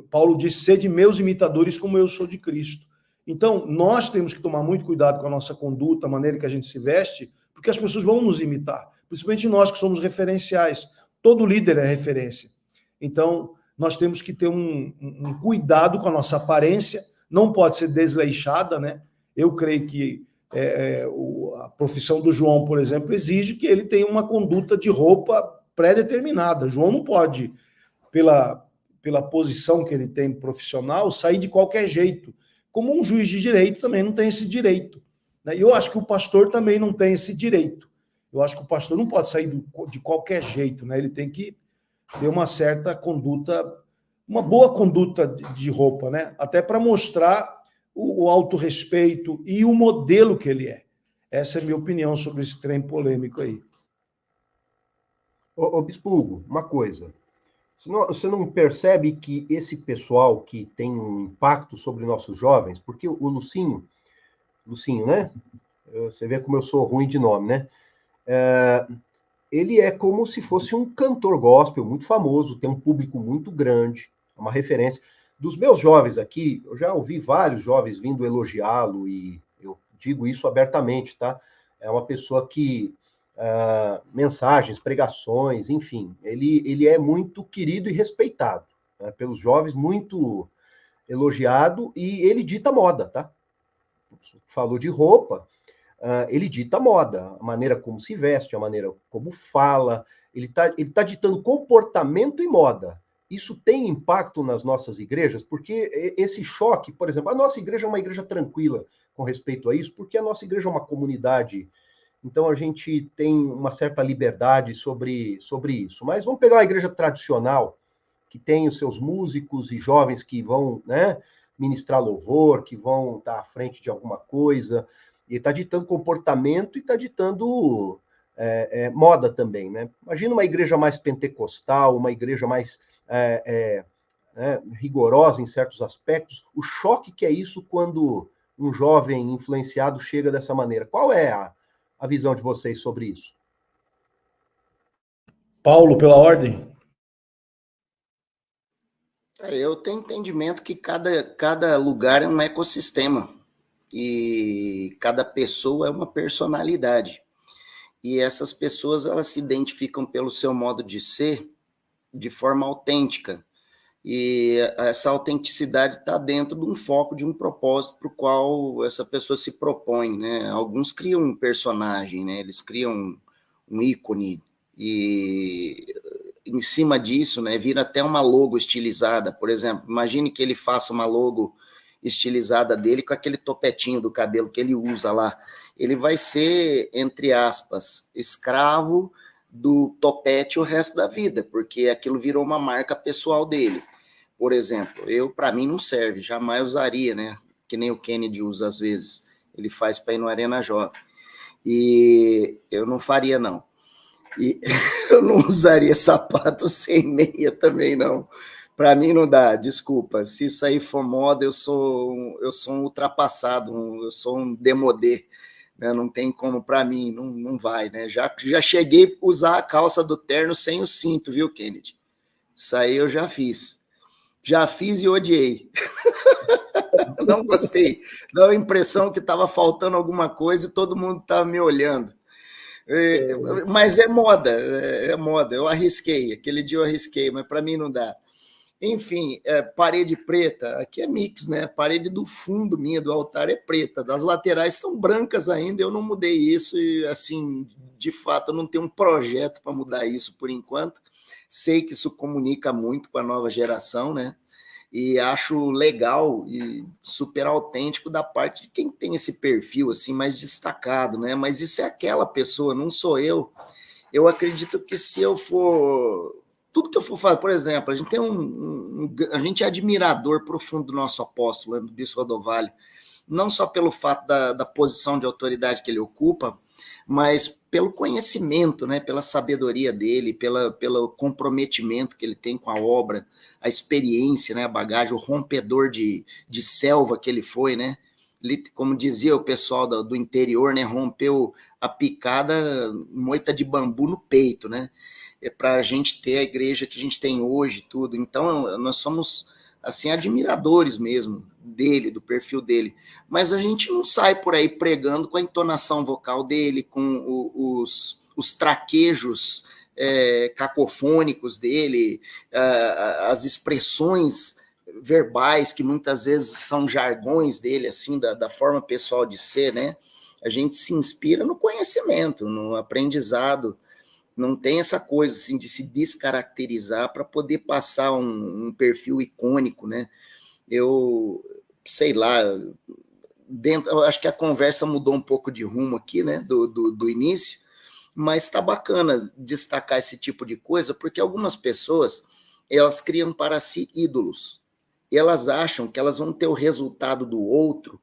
Paulo disse, sede meus imitadores como eu sou de Cristo. Então, nós temos que tomar muito cuidado com a nossa conduta, a maneira que a gente se veste, porque as pessoas vão nos imitar, principalmente nós que somos referenciais. Todo líder é referência. Então, nós temos que ter um cuidado com a nossa aparência, não pode ser desleixada, né? Eu creio que a profissão do João, por exemplo, exige que ele tenha uma conduta de roupa pré-determinada. João não pode, pela posição que ele tem profissional, sair de qualquer jeito. Como um juiz de direito também não tem esse direito. Né? E eu acho que o pastor também não tem esse direito. Eu acho que o pastor não pode sair de qualquer jeito, né? Ele tem que ter uma certa conduta, uma boa conduta de roupa, né? Até para mostrar o autorrespeito e o modelo que ele é. Essa é a minha opinião sobre esse trem polêmico aí. Ô Bispo Hugo, uma coisa. Você não percebe que esse pessoal que tem um impacto sobre nossos jovens, porque o Lucinho, né? Você vê como eu sou ruim de nome, né? Ele é como se fosse um cantor gospel muito famoso, tem um público muito grande, uma referência. Dos meus jovens aqui, eu já ouvi vários jovens vindo elogiá-lo, e eu digo isso abertamente, tá? É uma pessoa que, mensagens, pregações, enfim, ele é muito querido e respeitado, né, pelos jovens, muito elogiado, e ele dita moda, tá? Falou de roupa. ele dita moda, a maneira como se veste, a maneira como fala, ele tá ditando comportamento e moda. Isso tem impacto nas nossas igrejas, porque esse choque, por exemplo, a nossa igreja é uma igreja tranquila com respeito a isso, porque a nossa igreja é uma comunidade, então a gente tem uma certa liberdade sobre isso. Mas vamos pegar uma igreja tradicional, que tem os seus músicos e jovens que vão, né, ministrar louvor, que vão estar à frente de alguma coisa, e está ditando comportamento e está ditando moda também, né? Imagina uma igreja mais pentecostal, uma igreja mais rigorosa em certos aspectos, o choque que é isso quando um jovem influenciado chega dessa maneira. Qual é a visão de vocês sobre isso? Paulo, pela ordem. Eu tenho entendimento que cada lugar é um ecossistema e cada pessoa é uma personalidade. E essas pessoas, elas se identificam pelo seu modo de ser de forma autêntica. E essa autenticidade está dentro de um foco, de um propósito para o qual essa pessoa se propõe, né? Alguns criam um personagem, né? Eles criam um ícone e em cima disso, né, vira até uma logo estilizada. Por exemplo, imagine que ele faça uma logo estilizada dele com aquele topetinho do cabelo que ele usa lá. Ele vai ser, entre aspas, escravo do topete o resto da vida, porque aquilo virou uma marca pessoal dele. Por exemplo, para mim não serve, jamais usaria, né? Que nem o Kennedy usa às vezes. Ele faz para ir no Arena Jovem. E eu não faria, não. E eu não usaria sapato sem meia também, não. Para mim não dá, desculpa. Se isso aí for moda, eu sou um ultrapassado, eu sou um demodê. Né? Não tem como para mim, não vai. Né? Já cheguei a usar a calça do terno sem o cinto, viu, Kennedy? Isso aí eu já fiz. Já fiz e odiei. Não gostei. Dá a impressão que estava faltando alguma coisa e todo mundo estava me olhando. Mas é moda. Eu arrisquei. Aquele dia eu arrisquei, mas para mim não dá. Enfim, parede preta, aqui é mix, né? Parede do fundo minha, do altar, é preta. Das laterais são brancas ainda, eu não mudei isso e, assim, de fato, eu não tenho um projeto para mudar isso por enquanto. Sei que isso comunica muito com a nova geração, né? E acho legal e super autêntico da parte de quem tem esse perfil assim mais destacado, né? Mas isso é aquela pessoa, não sou eu. Eu acredito que se eu for tudo que eu for fazer, por exemplo, a gente tem a gente é admirador profundo do nosso apóstolo, do Bispo Rodovalho, não só pelo fato da posição de autoridade que ele ocupa, mas pelo conhecimento, né, pela sabedoria dele, pelo comprometimento que ele tem com a obra, a experiência, né, a bagagem, o rompedor de selva que ele foi, né? Como dizia o pessoal do interior, né, rompeu a picada moita de bambu no peito, né? Para a gente ter a igreja que a gente tem hoje, tudo. Então, nós somos assim, admiradores mesmo dele, do perfil dele, mas a gente não sai por aí pregando com a entonação vocal dele, com os traquejos cacofônicos dele, as expressões verbais que muitas vezes são jargões dele, assim, da forma pessoal de ser, né? A gente se inspira no conhecimento, no aprendizado. Não tem essa coisa assim de se descaracterizar para poder passar um perfil icônico, né? Eu sei lá, eu acho que a conversa mudou um pouco de rumo aqui, né? Do início, mas está bacana destacar esse tipo de coisa, porque algumas pessoas elas criam para si ídolos. E elas acham que elas vão ter o resultado do outro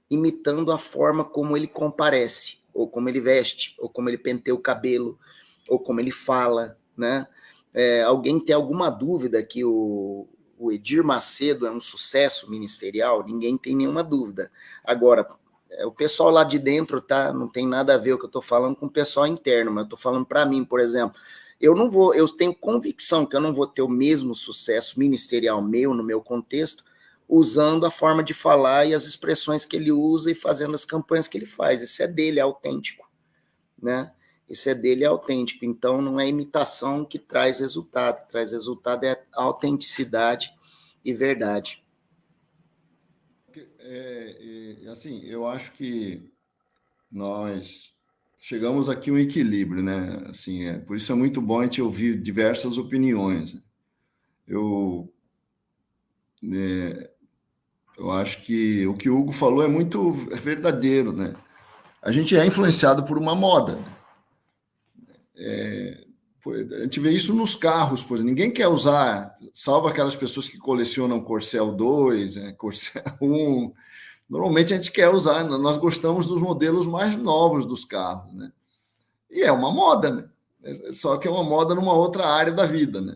imitando a forma como ele comparece, ou como ele veste, ou como ele penteia o cabelo, ou como ele fala, né? Alguém tem alguma dúvida que o Edir Macedo é um sucesso ministerial? Ninguém tem nenhuma dúvida. Agora, o pessoal lá de dentro, tá? Não tem nada a ver o que eu estou falando com o pessoal interno, mas eu estou falando para mim, por exemplo. Eu tenho convicção que eu não vou ter o mesmo sucesso ministerial meu, no meu contexto, usando a forma de falar e as expressões que ele usa e fazendo as campanhas que ele faz. Isso é dele, é autêntico, né? Isso é dele, é autêntico. Então, não é imitação que traz resultado. O que traz resultado é autenticidade e verdade. Assim, eu acho que nós chegamos aqui a um equilíbrio, né? Assim, por isso é muito bom a gente ouvir diversas opiniões. Eu acho que o Hugo falou é muito verdadeiro, né? A gente é influenciado por uma moda. A gente vê isso nos carros, por exemplo. Ninguém quer usar, salvo aquelas pessoas que colecionam Corcel 2, Corcel 1. Normalmente a gente quer usar, nós gostamos dos modelos mais novos dos carros, né? E é uma moda, né? Só que é uma moda numa outra área da vida, né?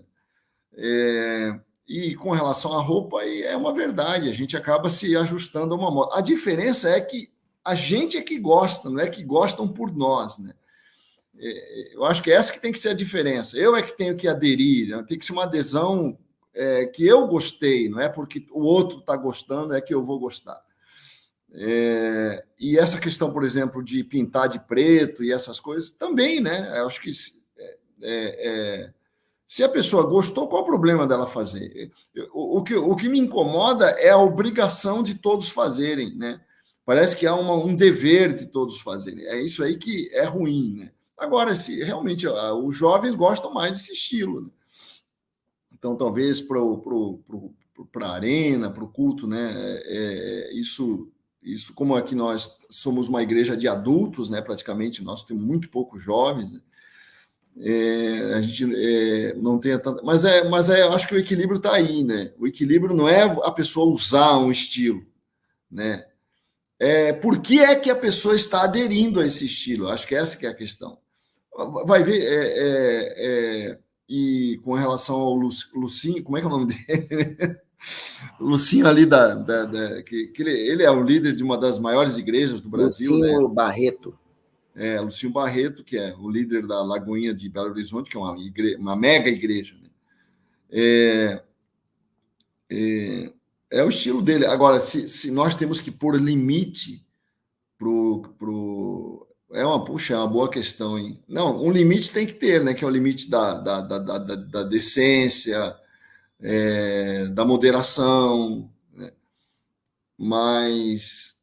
E com relação à roupa, é uma verdade, a gente acaba se ajustando a uma moda. A diferença é que a gente é que gosta, não é que gostam por nós, né? Eu acho que essa que tem que ser a diferença. Eu é que tenho que aderir, né? Tem que ser uma adesão que eu gostei, não é porque o outro está gostando, é que eu vou gostar. E essa questão, por exemplo, de pintar de preto e essas coisas, também, né? Eu acho que se a pessoa gostou, qual o problema dela fazer? O que me incomoda é a obrigação de todos fazerem, né? Parece que há um dever de todos fazerem. É isso aí que é ruim, né? Agora, se realmente os jovens gostam mais desse estilo, né? Então, talvez para a arena, para o culto, né? Isso, como aqui nós somos uma igreja de adultos, né? Praticamente, nós temos muito poucos jovens, né? A gente não tem tanta... Mas eu acho que o equilíbrio está aí, né? O equilíbrio não é a pessoa usar um estilo, né? Por que é que a pessoa está aderindo a esse estilo? Acho que essa que é a questão. Vai ver, e com relação ao Lucinho, como é que é o nome dele? Lucinho ali, que ele é o líder de uma das maiores igrejas do Brasil. Lucinho, né? Barreto. Lucinho Barreto, que é o líder da Lagoinha de Belo Horizonte, que é uma mega igreja. Né? É o estilo dele. Agora, se nós temos que pôr limite é uma boa questão, hein? Não, um limite tem que ter, né? Que é o limite da decência, da moderação, né? Mas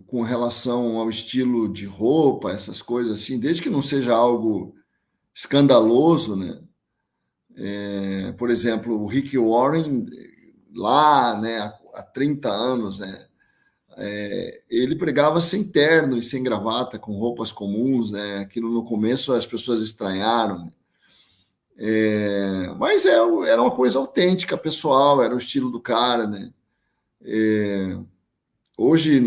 com relação ao estilo de roupa, essas coisas assim, desde que não seja algo escandaloso, né? Por exemplo, o Rick Warren, lá, né, há 30 anos, né, ele pregava sem terno e sem gravata, com roupas comuns, né? Aquilo no começo as pessoas estranharam, né? Mas era uma coisa autêntica, pessoal, era o estilo do cara, né? Hoje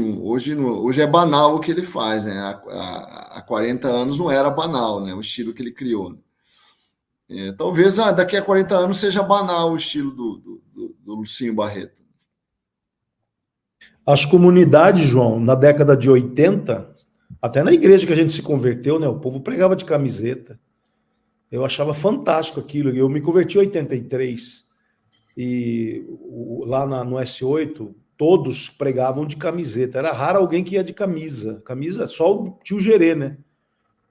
é banal o que ele faz, né? Há 40 anos não era banal, né? O estilo que ele criou. Né? Talvez daqui a 40 anos seja banal o estilo do Lucinho Barreto. As comunidades, João, na década de 80, até na igreja que a gente se converteu, né? O povo pregava de camiseta. Eu achava fantástico aquilo. Eu me converti em 83 e lá no S8 todos pregavam de camiseta. Era raro alguém que ia de camisa. Camisa, só o tio Gerê, né?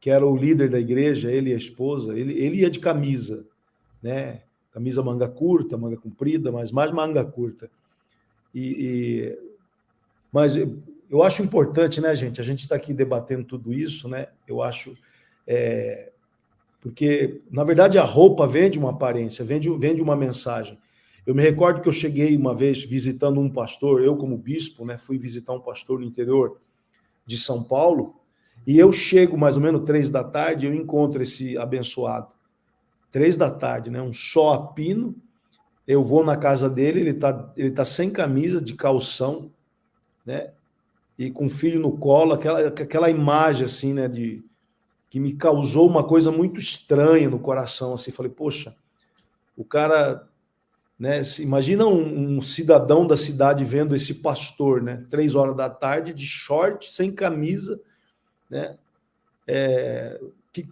Que era o líder da igreja, ele e a esposa, ele ia de camisa, né? Camisa manga curta, manga comprida, mas mais manga curta. Mas eu acho importante, né, gente? A gente está aqui debatendo tudo isso, né? Eu acho... porque, na verdade, a roupa vende uma aparência, vende uma mensagem. Eu me recordo que eu cheguei uma vez visitando um pastor, eu como bispo, né, fui visitar um pastor no interior de São Paulo, e eu chego mais ou menos 3 da tarde, eu encontro esse abençoado. 3 da tarde, né, um sol a pino, eu vou na casa dele, ele tá sem camisa, de calção, né, e com o filho no colo, aquela imagem assim, né, que me causou uma coisa muito estranha no coração, assim, falei, poxa, o cara, né, imagina um cidadão da cidade vendo esse pastor, né, 3 horas da tarde, de short, sem camisa, né,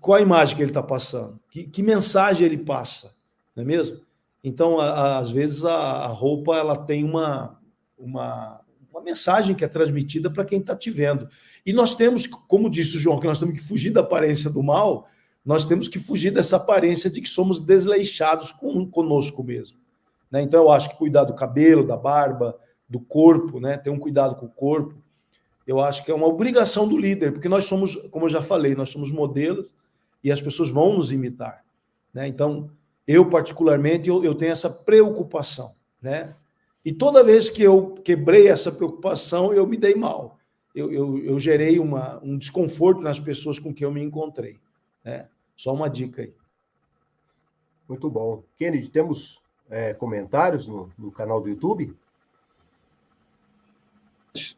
qual a imagem que ele está passando? Que mensagem ele passa, não é mesmo? Então, às vezes, a roupa ela tem uma mensagem que é transmitida para quem está te vendo. E nós temos, como disse o João, que nós temos que fugir da aparência do mal, nós temos que fugir dessa aparência de que somos desleixados conosco mesmo. Né? Então, eu acho que cuidar do cabelo, da barba, do corpo, né? Ter um cuidado com o corpo. eu acho que é uma obrigação do líder, porque nós somos, como eu já falei, nós somos modelos e as pessoas vão nos imitar, né? Então, eu particularmente, eu tenho essa preocupação, né? E toda vez que eu quebrei essa preocupação, eu me dei mal. Eu gerei um desconforto nas pessoas com quem eu me encontrei, né? Só uma dica aí. Muito bom. Kennedy, temos comentários no canal do YouTube?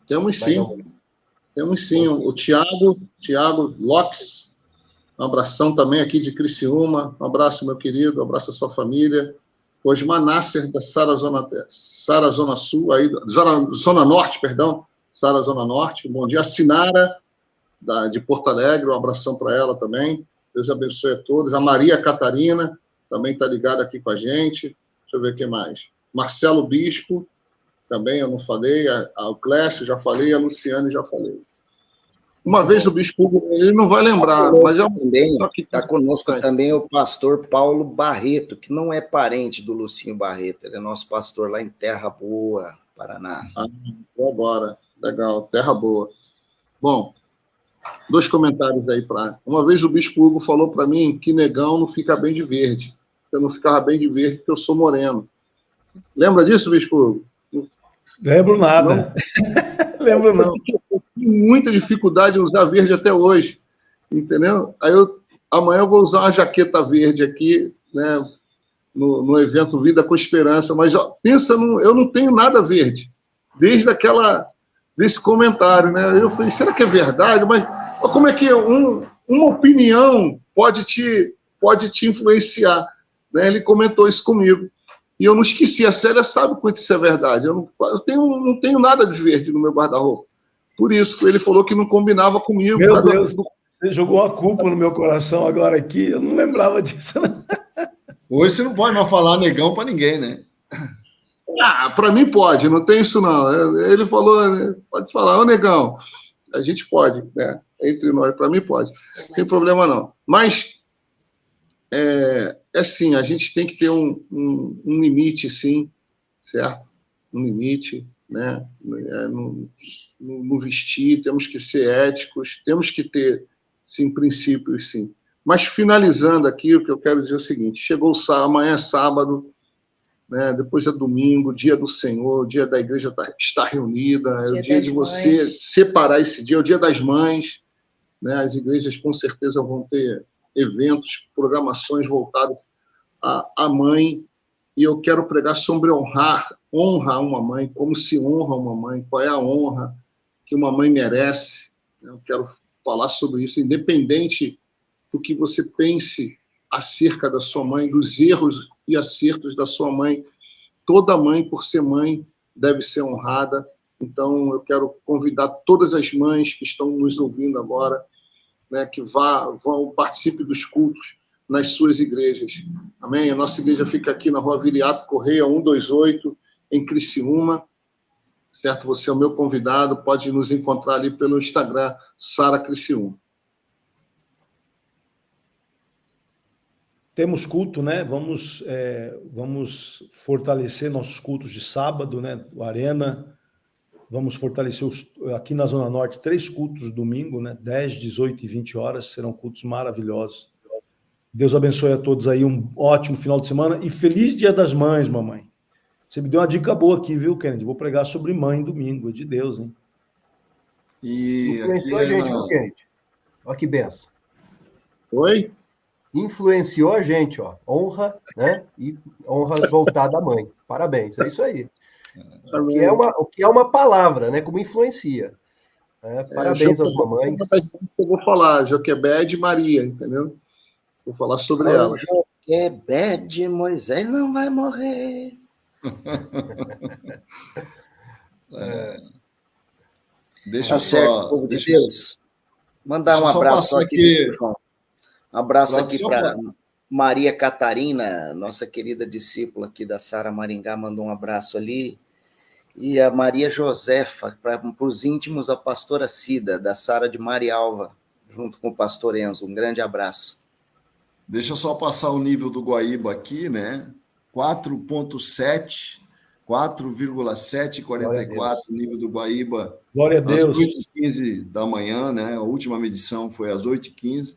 Temos sim. Temos sim. O Tiago Lopes, um abração também aqui de Criciúma. Um abraço, meu querido, um abraço à sua família. Osmar Nasser, da Sara Zona Sul, aí, Zona Norte, perdão. Sara Zona Norte. Bom dia. A Sinara, de Porto Alegre, um abração para ela também. Deus abençoe a todos. A Maria Catarina também está ligada aqui com a gente. Deixa eu ver quem mais. Marcelo Bispo, também eu não falei. O Clécio já falei. A Luciane já falei. Uma vez o Bispo, ele não vai lembrar, mas está conosco também o pastor Paulo Barreto, que não é parente do Lucinho Barreto, ele é nosso pastor lá em Terra Boa, Paraná. Agora, legal, Terra Boa. Bom, 2 comentários aí para. Uma vez o Bispo Hugo falou para mim que negão não fica bem de verde. Eu não ficava bem de verde porque eu sou moreno. Lembra disso, Bispo Hugo? Lembro nada. Lembro não. Eu tenho muita dificuldade em usar verde até hoje, entendeu? Aí amanhã eu vou usar uma jaqueta verde aqui, né, no evento Vida com Esperança, mas pensa, eu não tenho nada verde, desse comentário, né? Eu falei, será que é verdade? Mas como é que uma opinião pode te influenciar? Né? Ele comentou isso comigo. E eu não esqueci, a Célia sabe quanto isso é verdade. Eu não tenho nada de verde no meu guarda-roupa. Por isso, ele falou que não combinava comigo. Meu Deus, você jogou uma culpa no meu coração agora aqui. Eu não lembrava disso. Não. Hoje você não pode mais falar negão para ninguém, né? Para mim pode, não tem isso não. Ele falou, pode falar, ô negão. A gente pode, né? Entre nós, para mim pode. Não tem problema não. Mas assim, a gente tem que ter um limite, sim, certo? Um limite, né? No vestir, temos que ser éticos, temos que ter, sim, princípios, sim. Mas, finalizando aqui, o que eu quero dizer é o seguinte, chegou amanhã é sábado, né? Depois é domingo, dia do Senhor, dia da igreja estar reunida, é o dia de você separar esse dia, é o dia das mães, né? As igrejas com certeza vão ter eventos, programações voltadas à mãe, e eu quero pregar sobre honrar uma mãe, como se honra uma mãe, qual é a honra que uma mãe merece. Eu quero falar sobre isso, independente do que você pense acerca da sua mãe, dos erros e acertos da sua mãe. Toda mãe, por ser mãe, deve ser honrada. Então, eu quero convidar todas as mães que estão nos ouvindo agora, né, que vão participem dos cultos nas suas igrejas. Amém? A nossa igreja fica aqui na Rua Viriato Correia, 128, em Criciúma. Certo? Você é o meu convidado, pode nos encontrar ali pelo Instagram, Sara Criciúma. Temos culto, né? Vamos fortalecer nossos cultos de sábado, né? O Arena. Vamos fortalecer aqui na Zona Norte 3 cultos domingo, né? 10, 18 e 20 horas, serão cultos maravilhosos. Deus abençoe a todos aí, um ótimo final de semana e feliz Dia das Mães, mamãe. Você me deu uma dica boa aqui, viu, Kennedy? Vou pregar sobre mãe domingo, é de Deus, hein? E influenciou a gente, viu, Kennedy? Olha que benção. Oi? Influenciou a gente, ó. Honra, né? E honra voltada à mãe. Parabéns, é isso aí. O que é uma palavra, né? Como influencia. Parabéns às mamães. Eu vou falar, Joquebede e Maria, entendeu? Vou falar sobre ela. Joquebede, Moisés não vai morrer. Deixa eu só... povo de Deus. Mandar um abraço aqui. Um abraço aqui para Maria Catarina, nossa querida discípula aqui da Sara Maringá, mandou um abraço ali. E a Maria Josefa, para os íntimos, a pastora Cida, da Sara de Marialva, junto com o pastor Enzo. Um grande abraço. Deixa eu só passar o nível do Guaíba aqui, né? 4.7, 4,7, 44 nível do Guaíba. Glória a Deus. Às 8h15 da manhã, né? A última medição foi às 8h15.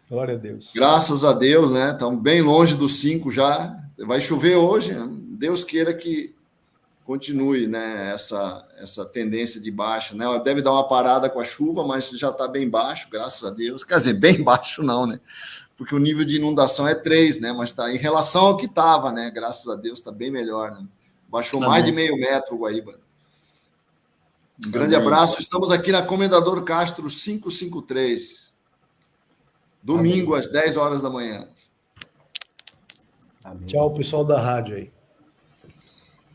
Glória a Deus. Graças a Deus, né? Estamos bem longe dos 5 já. Vai chover hoje. Né? Deus queira que continue, né? Essa tendência de baixa, né? Deve dar uma parada com a chuva, mas já está bem baixo, graças a Deus. Quer dizer, bem baixo não, né? Porque o nível de inundação é 3, né? Mas está em relação ao que estava, né? Graças a Deus está bem melhor, né? Baixou mais de meio metro o Guaíba. Um grande abraço. Estamos aqui na Comendador Castro 553. Domingo, às 10 horas da manhã. Amém. Tchau, pessoal da rádio aí.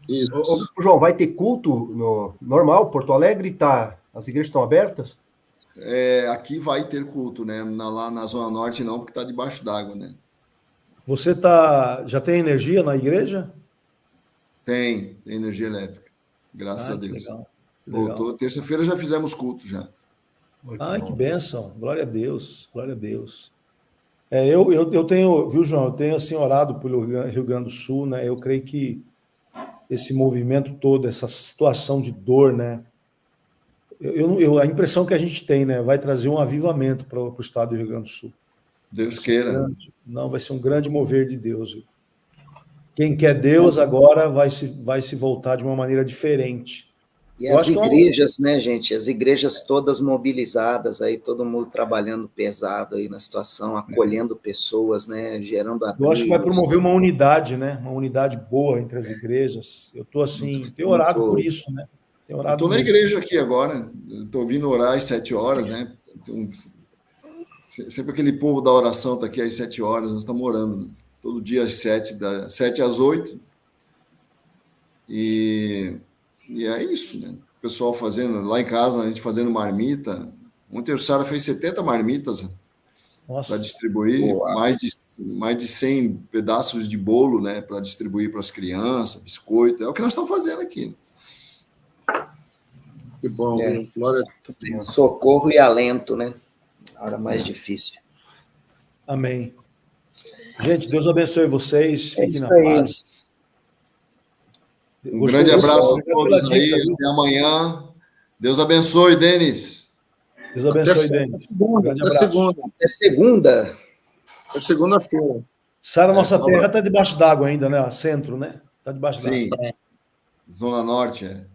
Isso. Ô, João, vai ter culto no normal? Porto Alegre as igrejas estão abertas? Aqui vai ter culto, né? Lá na Zona Norte não, porque está debaixo d'água, né? Você já tem energia na igreja? Tem energia elétrica. Graças a Deus. Legal. Voltou. Terça-feira já fizemos culto já. Ai, que bênção. Glória a Deus. Glória a Deus. Eu tenho, viu, João? Eu tenho assim orado pelo Rio Grande do Sul, né? Eu creio que esse movimento todo, essa situação de dor, né? A impressão que a gente tem, né? Vai trazer um avivamento para o estado do Rio Grande do Sul. Deus queira. Vai ser um grande mover de Deus. Viu? Quem quer Deus agora vai se voltar de uma maneira diferente. E as igrejas, né, gente? As igrejas todas mobilizadas aí, todo mundo trabalhando pesado aí na situação, acolhendo pessoas, né? Gerando abrigos. Eu acho que vai promover uma unidade, né? Uma unidade boa entre as igrejas. Eu estou assim, tenho orado por isso, né? Estou na igreja aqui agora, estou vindo orar às 7 horas, né? Sempre aquele povo da oração está aqui às 7 horas, nós estamos orando, né? Todo dia às 7, das 7 às 8. E é isso, né? O pessoal fazendo, lá em casa, a gente fazendo marmita. Ontem o Sara fez 70 marmitas para distribuir, mais de 100 pedaços de bolo, né? Para distribuir para as crianças, biscoito. É o que nós estamos fazendo aqui. Que bom, glória a Deus. Socorro e alento, né? A hora mais difícil. Amém. Gente, Deus abençoe vocês. Fiquem na paz. Um grande abraço a todos aí. Até amanhã. Deus abençoe, Denis. Deus abençoe, Denis. Até segunda. É segunda-feira. Sara, nossa terra está debaixo d'água ainda, né? Centro, né? Está debaixo d'água. Sim. Zona Norte,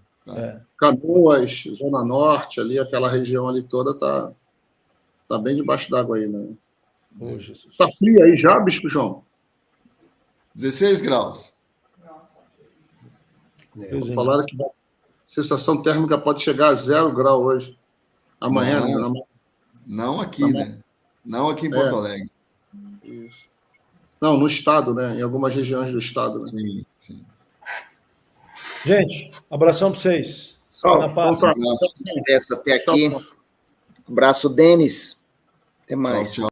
Canoas, Zona Norte, ali, aquela região ali toda tá bem debaixo d'água aí, né? Oh, Jesus. Tá frio aí já, Bispo João? 16 graus. Falaram que a sensação térmica pode chegar a 0 grau hoje. Amanhã, não aqui, né? Não aqui em Porto Alegre. Isso. Não, no estado, né? Em algumas regiões do estado. Né? Sim. Gente, abração para vocês. Na paz. Até aqui. Abraço, Denis. Até mais. Tchau.